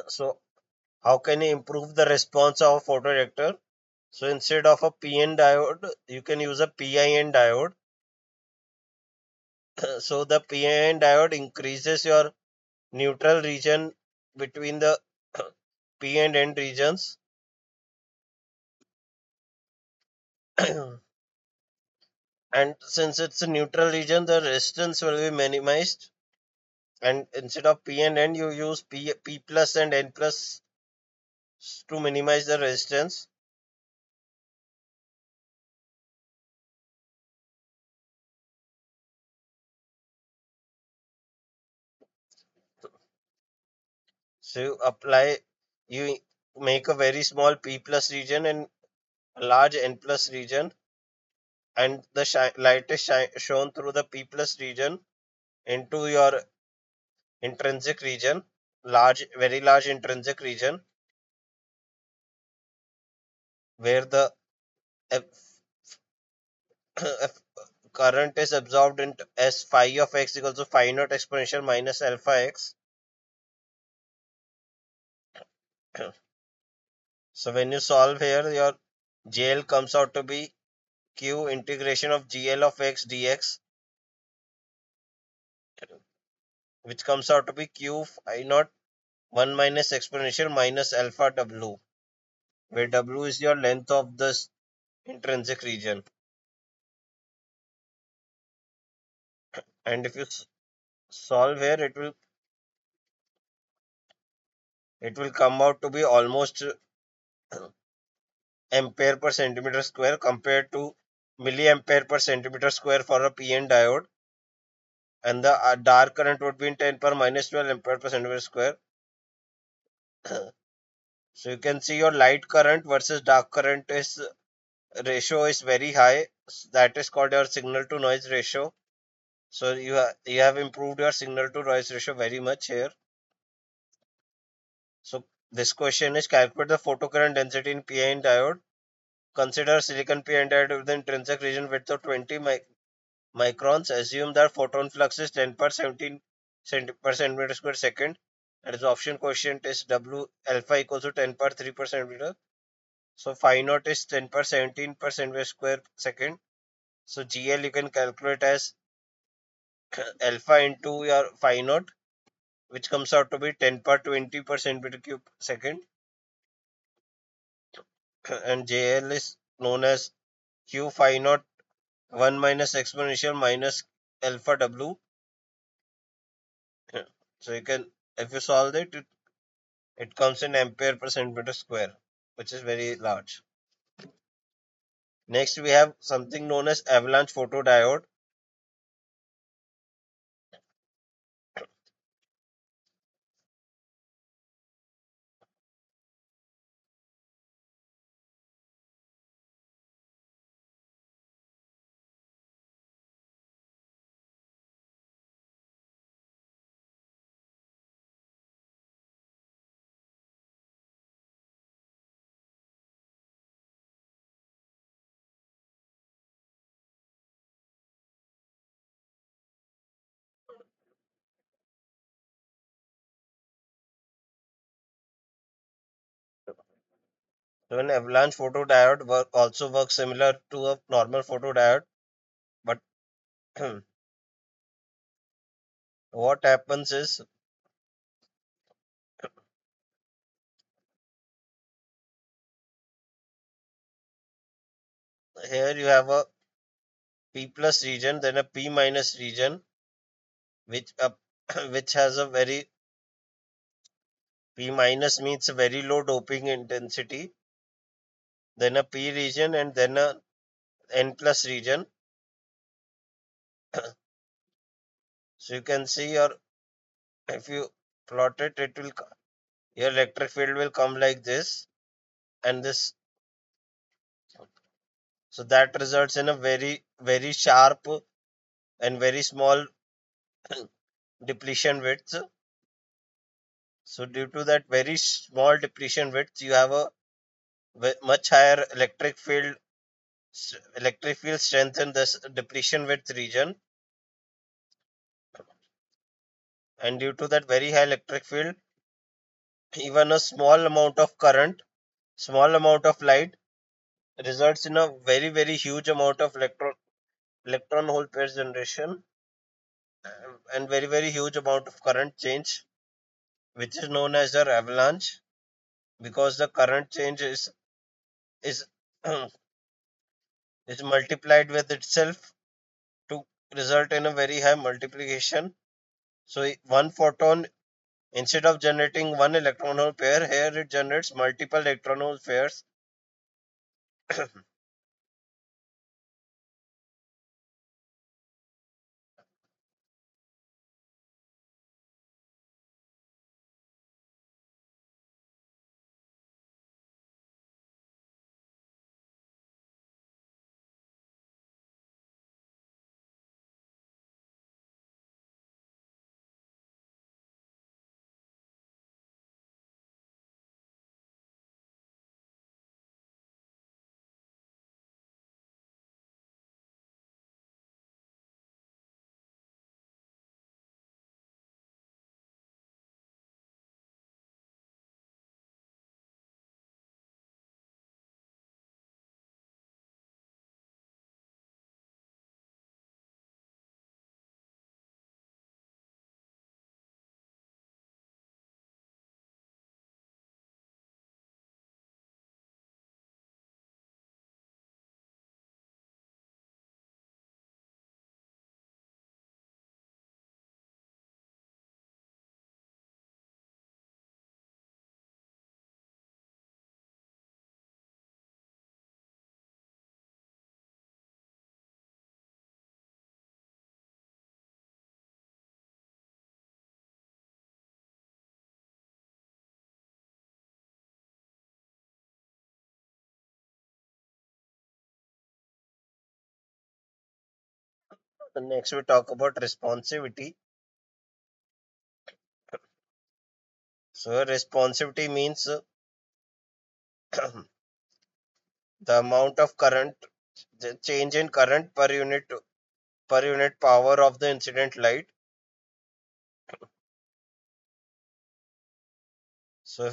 So how can you improve the response of a photoreactor? So instead of a PN diode, you can use a PIN diode. So the PIN diode increases your neutral region between the P and N regions. And since it's a neutral region, the resistance will be minimized. And instead of P and N, you use P plus and N plus to minimize the resistance. So you make a very small P plus region and a large N plus region, and the light is shown through the P plus region into your intrinsic region, very large intrinsic region, where the current is absorbed into as phi of x equals to phi naught exponential minus alpha x. So when you solve here, your GL comes out to be Q integration of GL of x dx, which comes out to be Q I naught 1 minus exponential minus alpha W, where W is your length of this intrinsic region. And if you solve here, it will come out to be almost ampere per centimeter square compared to milliampere per centimeter square for a PN diode, and the dark current would be in 10 per minus 12 ampere per centimeter square. So you can see your light current versus dark current is ratio is very high. That is called your signal to noise ratio. So you have improved your signal to noise ratio very much here. So this question is calculate the photocurrent density in PN diode. Consider silicon PN diode with the intrinsic region width of 20 microns. Assume that photon flux is 10 per 17 per centimeter square second. That is option quotient is W alpha equals to 10 per 3 per centimeter. So phi naught is 10 per 17 per centimeter square second. So GL you can calculate as alpha into your phi naught, which comes out to be 10 per 20 per centimeter cube second. And JL is known as Q phi naught 1 minus exponential minus alpha W. So you can, if you solve it, it comes in ampere per centimeter square, which is very large. Next, we have something known as avalanche photodiode. So an avalanche photodiode also works similar to a normal photodiode, but what happens is here you have a P plus region, then a P minus region, which which has a very P minus means a very low doping intensity, then a P region, and then a N plus region. So you can see your, if you plot it, it will your electric field will come like this, and this, so that results in a very sharp and very small depletion width. So due to that very small depletion width, you have a much higher electric field strength in this depletion width region, and due to that very high electric field, even a small amount of current, small amount of light results in a very huge amount of electron hole pair generation, and very huge amount of current change, which is known as the avalanche, because the current change is is multiplied with itself to result in a very high multiplication. So one photon, instead of generating one electron hole pair, here it generates multiple electron hole pairs. Next, we talk about responsivity. So, responsivity means the amount of current, the change in current per unit power of the incident light. So,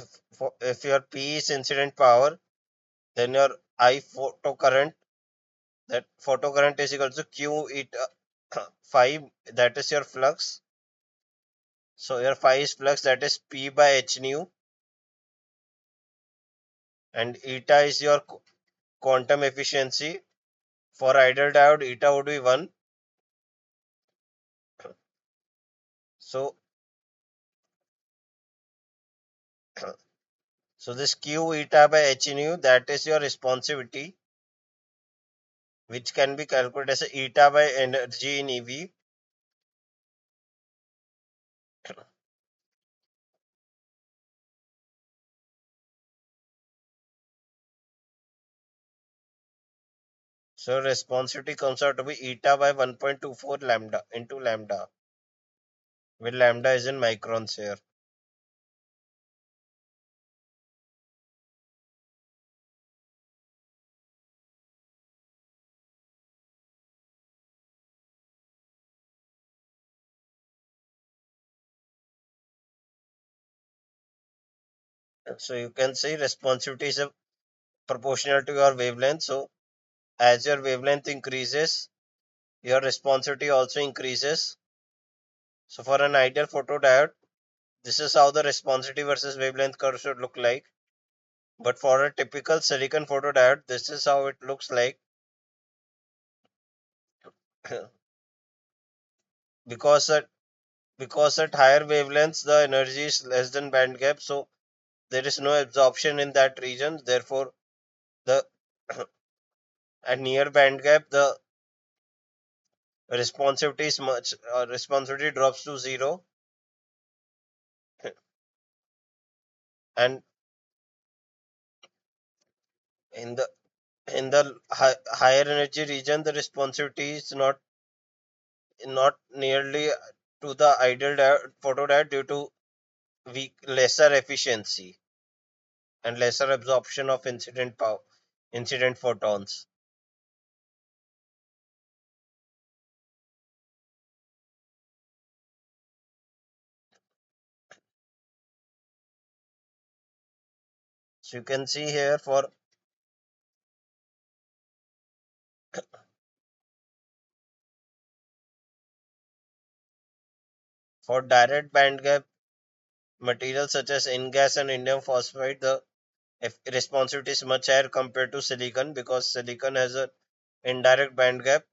if your P is incident power, then your I photocurrent, that photocurrent is equal to Q eta phi, that is your flux. So, your phi is flux, that is P by H nu, and eta is your quantum efficiency. For ideal diode, eta would be 1. So, so this Q eta by H nu, that is your responsivity, which can be calculated as a eta by energy in EV. So responsivity comes out to be eta by 1.24 lambda into lambda, where lambda is in microns here. So you can see responsivity is proportional to your wavelength. So as your wavelength increases, your responsivity also increases. So for an ideal photodiode, this is how the responsivity versus wavelength curve should look like. But for a typical silicon photodiode, this is how it looks like. because at because at higher wavelengths the energy is less than band gap, so there is no absorption in that region. Therefore, the at near band gap the responsivity drops to 0, and in the higher energy region the responsivity is not nearly to the ideal photodiode due to weak lesser efficiency and lesser absorption of incident photons. So you can see here for direct band gap materials such as InGas and indium phosphide, the responsivity is much higher compared to silicon, because silicon has an indirect band gap.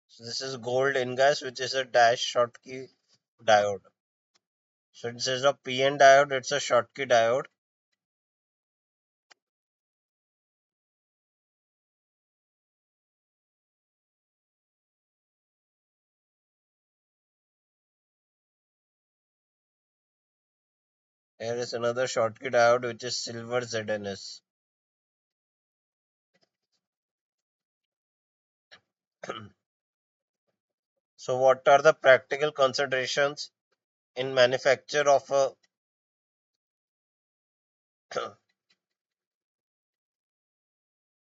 So this is gold InGas, which is a dash Schottky diode. So instead of PN diode, it's a Schottky diode. Here is another Schottky diode, which is silver ZNS. So what are the practical considerations in manufacture of a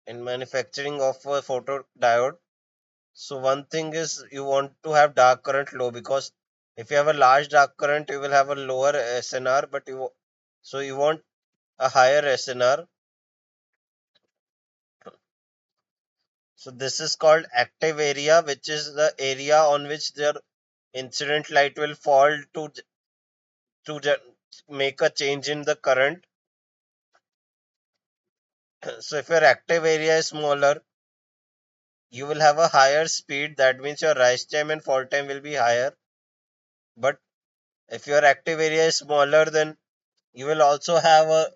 in manufacturing of a photodiode? So one thing is you want to have dark current low, because if you have a large dark current, you will have a lower SNR, but you want a higher SNR. So this is called active area, which is the area on which their incident light will fall to make a change in the current. So if your active area is smaller, you will have a higher speed. That means your rise time and fall time will be higher. But if your active area is smaller, then you will also have a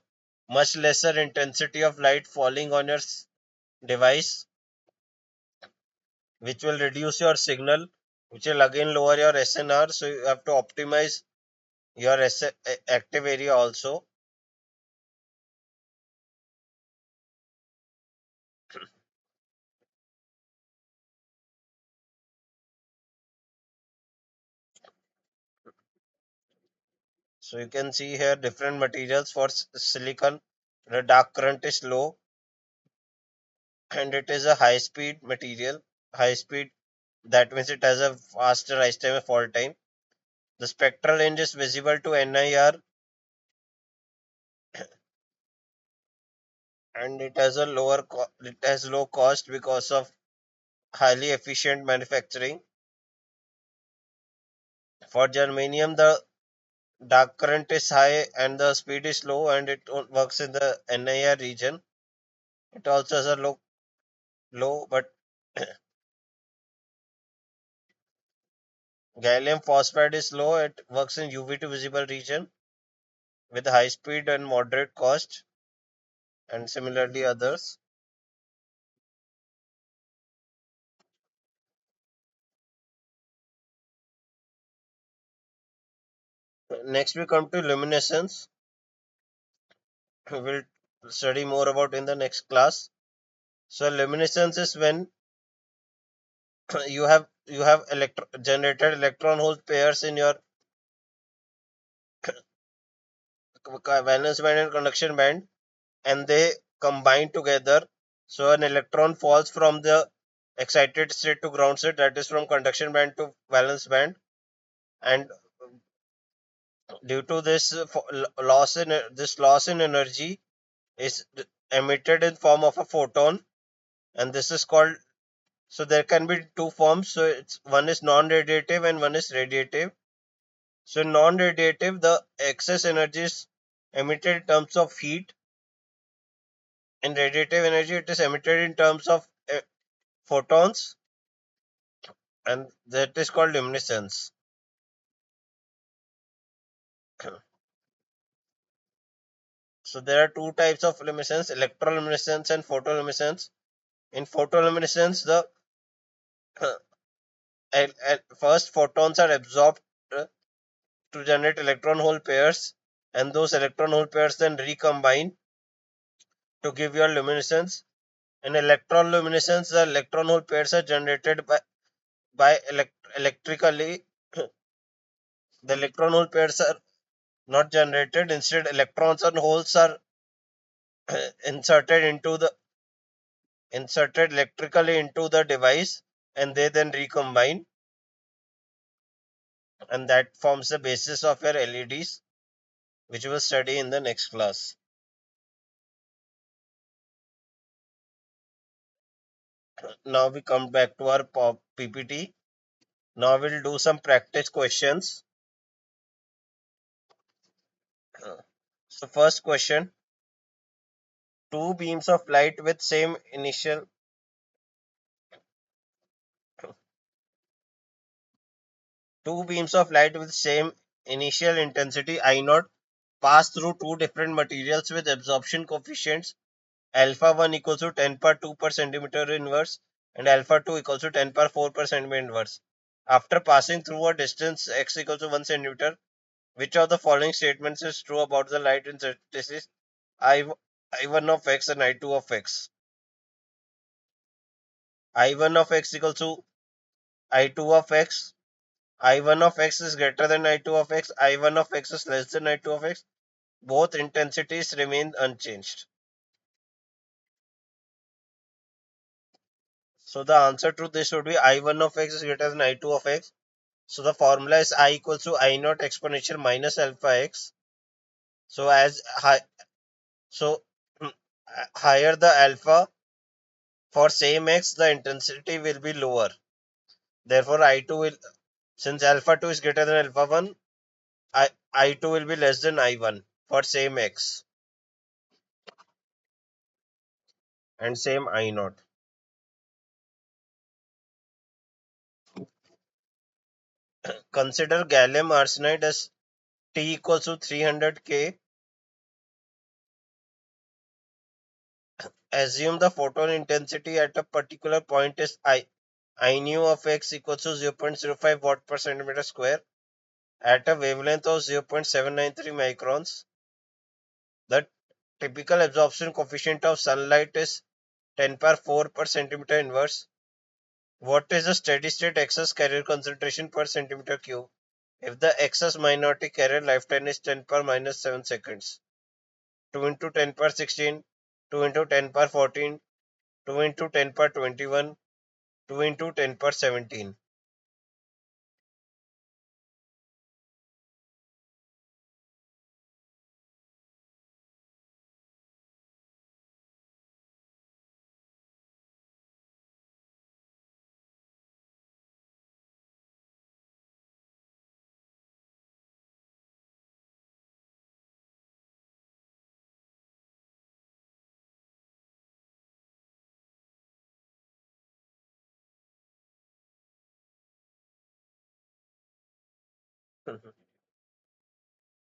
much lesser intensity of light falling on your device, which will reduce your signal. which will again lower your SNR. So you have to optimize your active area also. So you can see here different materials for silicon. The dark current is low and it is a high speed material. High speed, that means it has a faster rise time and fall time. The spectral range is visible to NIR and it has low cost because of highly efficient manufacturing. For germanium, the dark current is high and the speed is low and it works in the NIR region. It also has a low, but gallium phosphide is low. It works in UV to visible region with high speed and moderate cost, and similarly others. Next, we come to luminescence. We will study more about in the next class. So, luminescence is when you have generated electron hole pairs in your valence band and conduction band, and they combine together. So an electron falls from the excited state to ground state, that is from conduction band to valence band, and due to this loss in energy is emitted in form of a photon, and this is called. So there can be two forms. So it's one is non-radiative and one is radiative. So non-radiative, the excess energy is emitted in terms of heat. In radiative energy, it is emitted in terms of photons, and that is called luminescence. So there are two types of luminescence: electroluminescence and photoluminescence. In photoluminescence, the first photons are absorbed uh, to generate electron hole pairs, and those electron hole pairs then recombine to give your luminescence. In electroluminescence, the electron hole pairs are generated by electrically. The electron hole pairs are not generated. Instead, electrons and holes are inserted into the inserted electrically into the device, and they then recombine, and that forms the basis of your LEDs, which we'll study in the next class. Now we come back to our PPT. Now we'll do some practice questions. So first question: two beams of light with same initial two beams of light with same initial intensity I naught pass through two different materials with absorption coefficients alpha 1 equals to 10 power 2 per centimeter inverse and alpha 2 equals to 10 power 4 per centimeter inverse. After passing through a distance x equals to 1 centimeter, which of the following statements is true about the light intensity I, I1 of x and I2 of x? I1 of x equals to I2 of x. I1 of x is greater than I2 of x. I1 of x is less than I2 of x. Both intensities remain unchanged. So the answer to this would be I1 of x is greater than I2 of x. So the formula is I equals to I naught exponential minus alpha x. So as high, so higher the alpha for same x, the intensity will be lower. Therefore, I2 will, since alpha 2 is greater than alpha 1, I2 will be less than I1 for same x and same I naught. Consider gallium arsenide as T equals to 300 K. Assume the photon intensity at a particular point is I. I nu of x equals to 0.05 watt per centimeter square at a wavelength of 0.793 microns. The typical absorption coefficient of sunlight is 10 power 4 per centimeter inverse. What is the steady state excess carrier concentration per centimeter cube if the excess minority carrier lifetime is 10 per minus 7 seconds? 2 into 10 per 16, 2 into 10 per 14, 2 into 10 per 21, 2 into 10 per 17.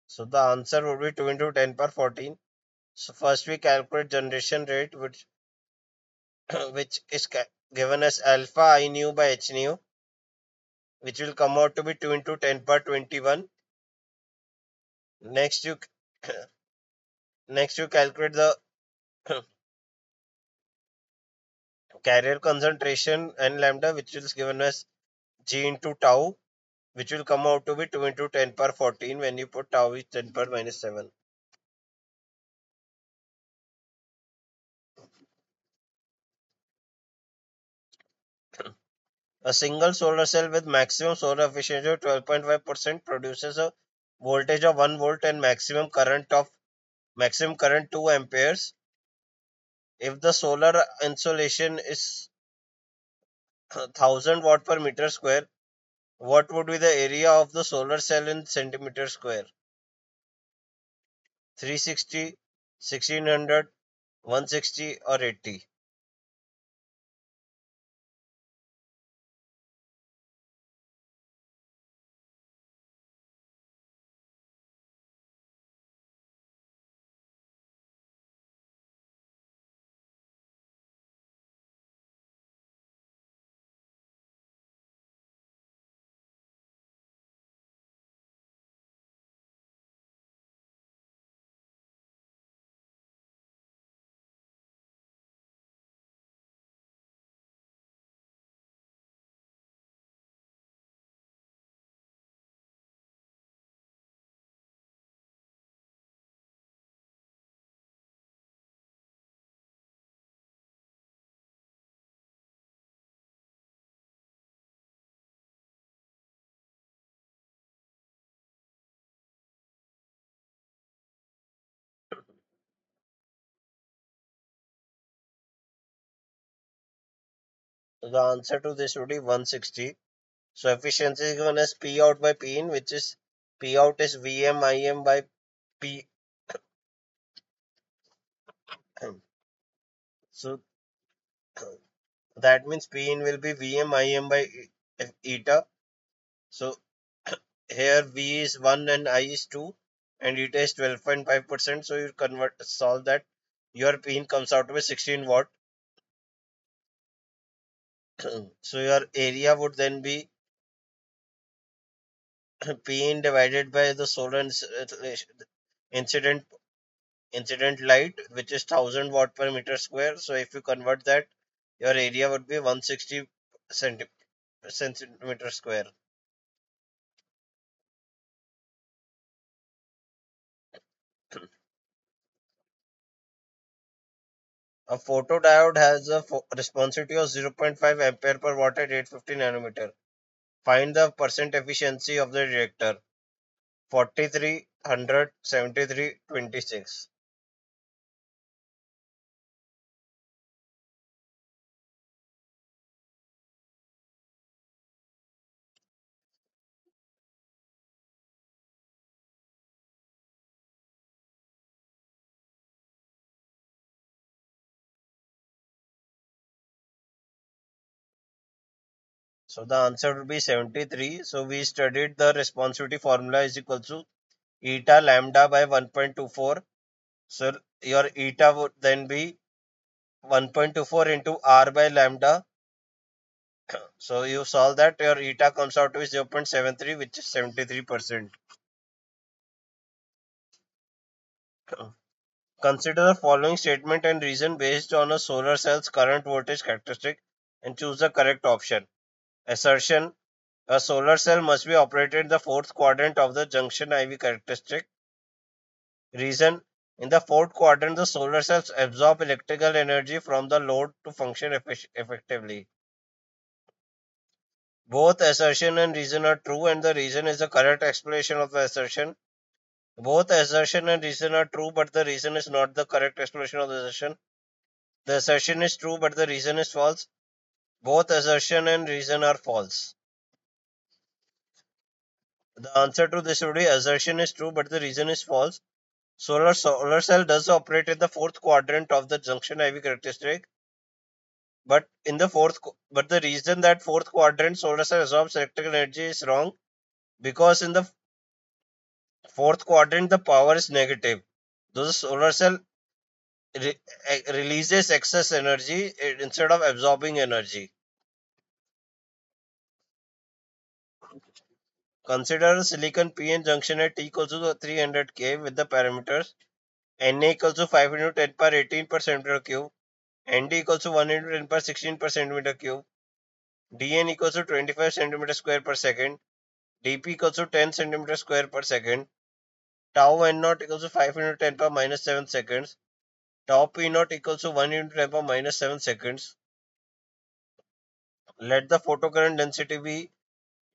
So the answer would be 2 into 10 per 14. So first we calculate generation rate, which is given as alpha I nu by h nu, which will come out to be 2 into 10 per 21. Next you next you calculate the carrier concentration n lambda, which is given as g into tau, which will come out to be 2 into 10 per 14 when you put tau is 10 per minus 7. A single solar cell with maximum solar efficiency of 12.5% produces a voltage of 1 volt and maximum current 2 amperes. If the solar insolation is 1000 watt per meter square, what would be the area of the solar cell in centimeter square? 360, 1600, 160 or 80? So the answer to this would be 160. So efficiency is given as P out by P in, which is P out is Vm Im by P. So that means P in will be Vm Im by eta. So here V is 1 and I is 2 and eta is 12.5%. So you solve that. Your P in comes out to be 16 watt. So your area would then be P in divided by the solar incident incident light, which is 1000 watt per meter square. So if you convert that, your area would be 160 centimeter square. A photodiode has a responsivity of 0.5 ampere per watt at 850 nanometer. Find the percent efficiency of the detector. 43, 100, 73, 26. So the answer would be 73. So we studied the responsivity formula is equal to eta lambda by 1.24. So your eta would then be 1.24 into r by lambda So you solve that, your eta comes out to be 0.73, which is 73%. Consider the following statement and reason based on a solar cell's current voltage characteristic and choose the correct option. Assertion: a solar cell must be operated in the fourth quadrant of the junction IV characteristic. Reason: in the fourth quadrant, the solar cells absorb electrical energy from the load to function effectively. Both assertion and reason are true, and the reason is the correct explanation of the assertion. Both assertion and reason are true, but the reason is not the correct explanation of the assertion. The assertion is true, but the reason is false. Both assertion and reason are false. The answer to this would be assertion is true, but the reason is false. Solar cell does operate in the fourth quadrant of the junction IV characteristic, but but the reason that fourth quadrant solar cell absorbs electrical energy is wrong, because in the fourth quadrant the power is negative. Thus, the solar cell releases excess energy instead of absorbing energy. Consider a silicon PN junction at T equals to 300 K with the parameters Na equals to 5 into 10 power 18 per centimeter cube, Nd equals to 1 into 10 power 16 per centimeter cube, Dn equals to 25 centimeter square per second, Dp equals to 10 centimeter square per second, tau n naught equals to 5 into 10 power minus 7 seconds, tau p naught equals to 1 into 10 power minus 7 seconds. Let the photocurrent density be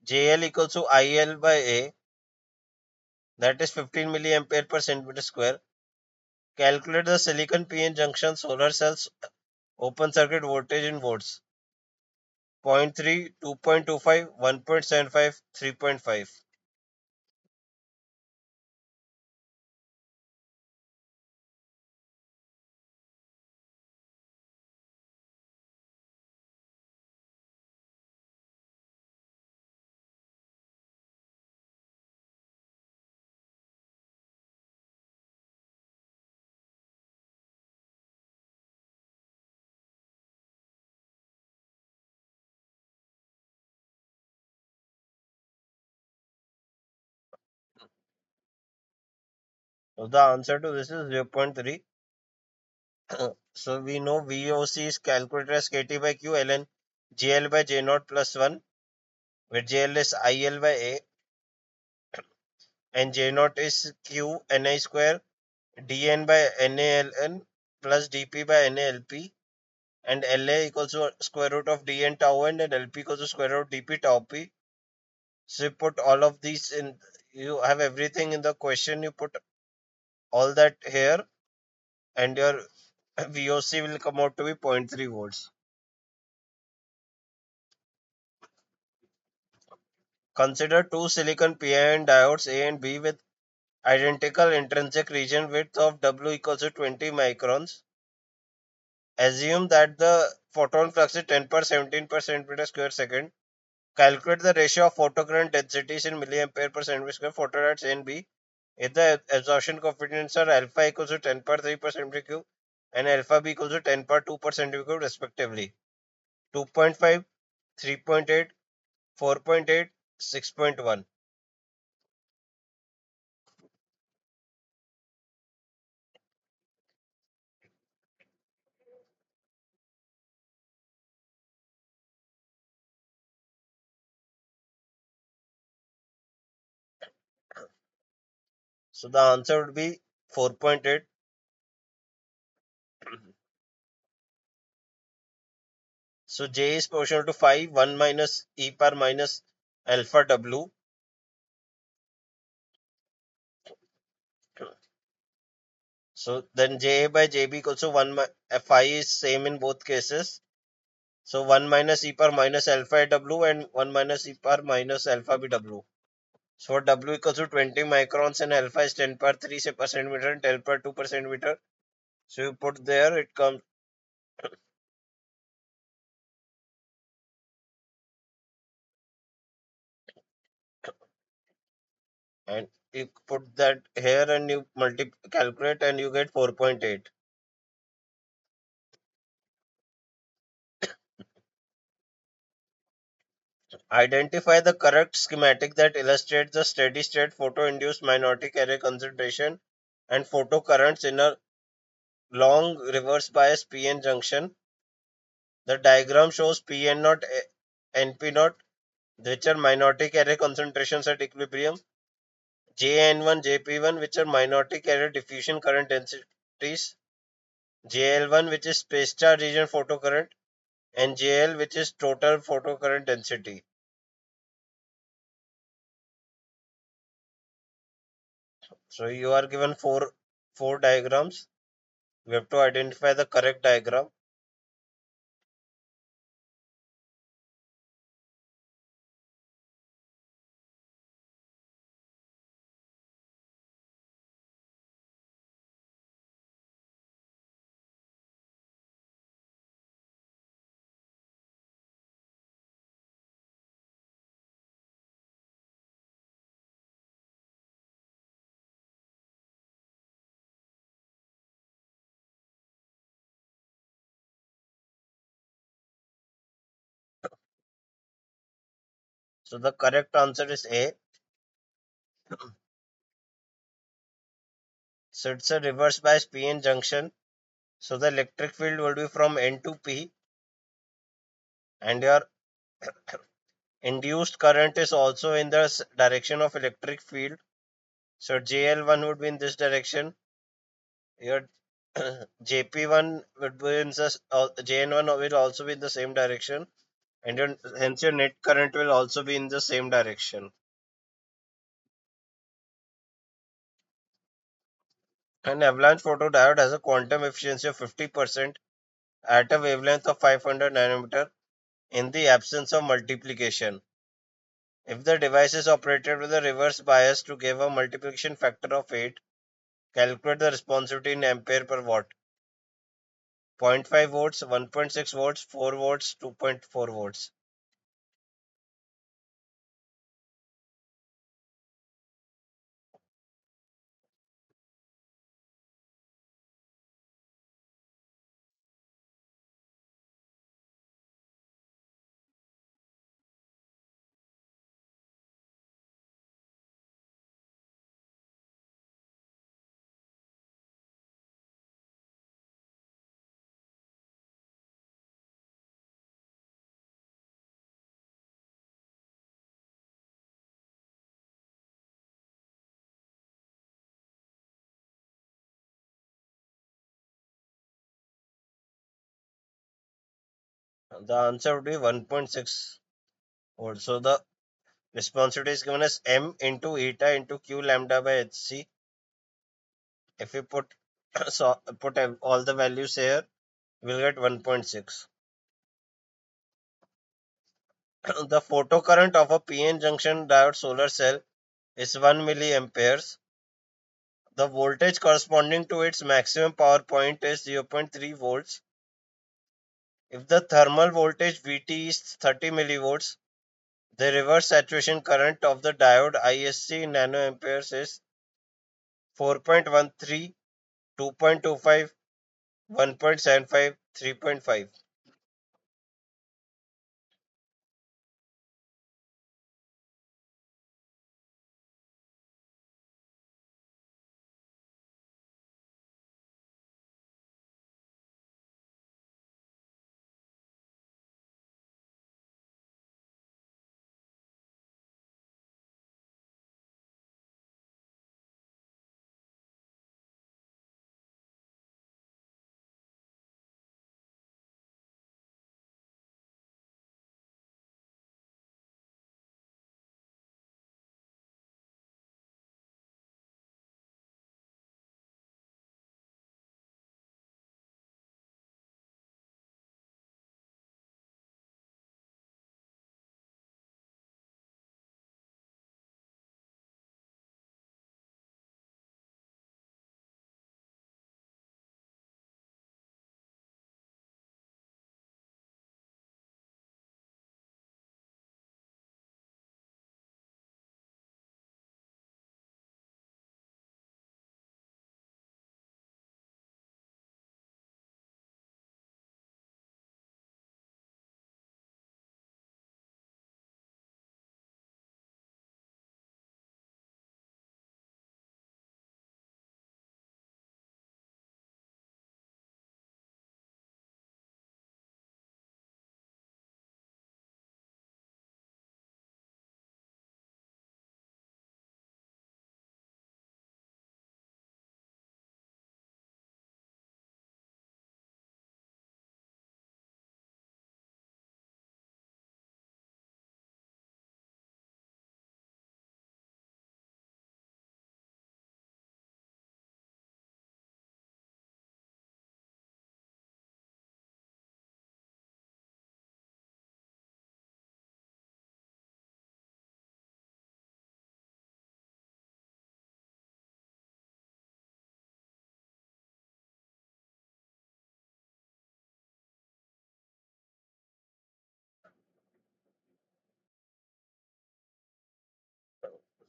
JL equals to IL by A, that is 15 milliampere per centimeter square. Calculate the silicon PN junction solar cells open circuit voltage in volts. 0.3, 2.25, 1.75, 3.5. So the answer to this is 0.3. So we know VOC is calculated as KT by Q ln GL by J naught plus 1, where JL is IL by A and J naught is Q Ni square dN by NaLN plus dP by NaLP, and La equals to square root of dN tau n and Lp equals to square root of dP tau p. So you put all of these in, you have everything in the question, you put all that here, and your VOC will come out to be 0.3 volts. Consider two silicon PIN diodes A and B with identical intrinsic region width of W equals to 20 microns. Assume that the photon flux is 10 per 17 per centimeter square second. Calculate the ratio of photocurrent densities in milliampere per centimeter square photodiodes A and B. If the absorption coefficients are alpha equals to 10 per 3 per centimeter cube and alpha B equals to 10 per 2 per centimeter cube respectively. 2.5, 3.8, 4.8, 6.1. So the answer would be 4.8. So J is proportional to 5, 1 minus e power minus alpha W. So then J by JB equals to 1 Phi is same in both cases. So 1 minus e power minus alpha W and 1 minus e power minus alpha BW. So W equals to 20 microns and alpha is 10 per 3 per centimeter and 10 per 2 per centimeter. So you put there, it comes, and you put that here and you calculate and you get 4.8. Identify the correct schematic that illustrates the steady state photo-induced minority carrier concentration and photocurrents in a long reverse bias PN junction. The diagram shows PN naught, NP naught, which are minority carrier concentrations at equilibrium, JN1, JP1, which are minority carrier diffusion current densities, JL1, which is space charge region photocurrent, and JL, which is total photocurrent density. So you are given four diagrams. We have to identify the correct diagram. So the correct answer is A. So it's a reverse bias PN junction. So the electric field will be from N to P, and your induced current is also in the direction of electric field. So JL1 would be in this direction. Your JP1 would be in the JN1 will also be in the same direction, and hence your net current will also be in the same direction. An avalanche photodiode has a quantum efficiency of 50% at a wavelength of 500 nanometer in the absence of multiplication. If the device is operated with a reverse bias to give a multiplication factor of 8, calculate the responsivity in ampere per watt. 0.5 volts, 1.6 volts, 4 volts, 2.4 volts. The answer would be 1.6 volts. So the responsivity is given as m into eta into q lambda by hc. If we put put all the values here, we'll get 1.6. The photocurrent of a PN junction diode solar cell is 1 milliamperes. The voltage corresponding to its maximum power point is 0.3 volts. If the thermal voltage Vt is 30 millivolts, the reverse saturation current of the diode ISC in nanoamperes is 4.13, 2.25, 1.75, 3.5.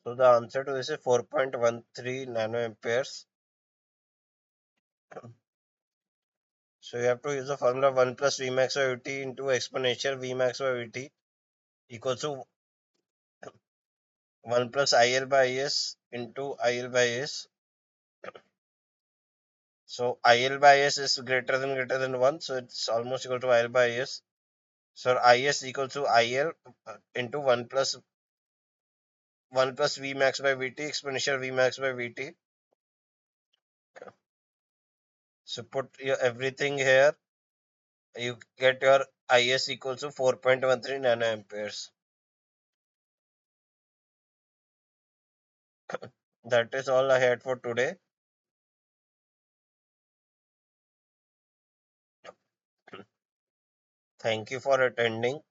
So the answer to this is 4.13 nanoamperes. So you have to use the formula 1 plus V max by Vt into exponential V max by Vt equals to 1 plus IL by Is into IL by Is. So IL by S is greater than 1, so it's almost equal to IL by S. So Is equals to IL into 1 plus V max by Vt exponential V max by Vt. So put your everything here, you get your Is equals to 4.13 nanoamperes. That is all I had for today. Thank you for attending.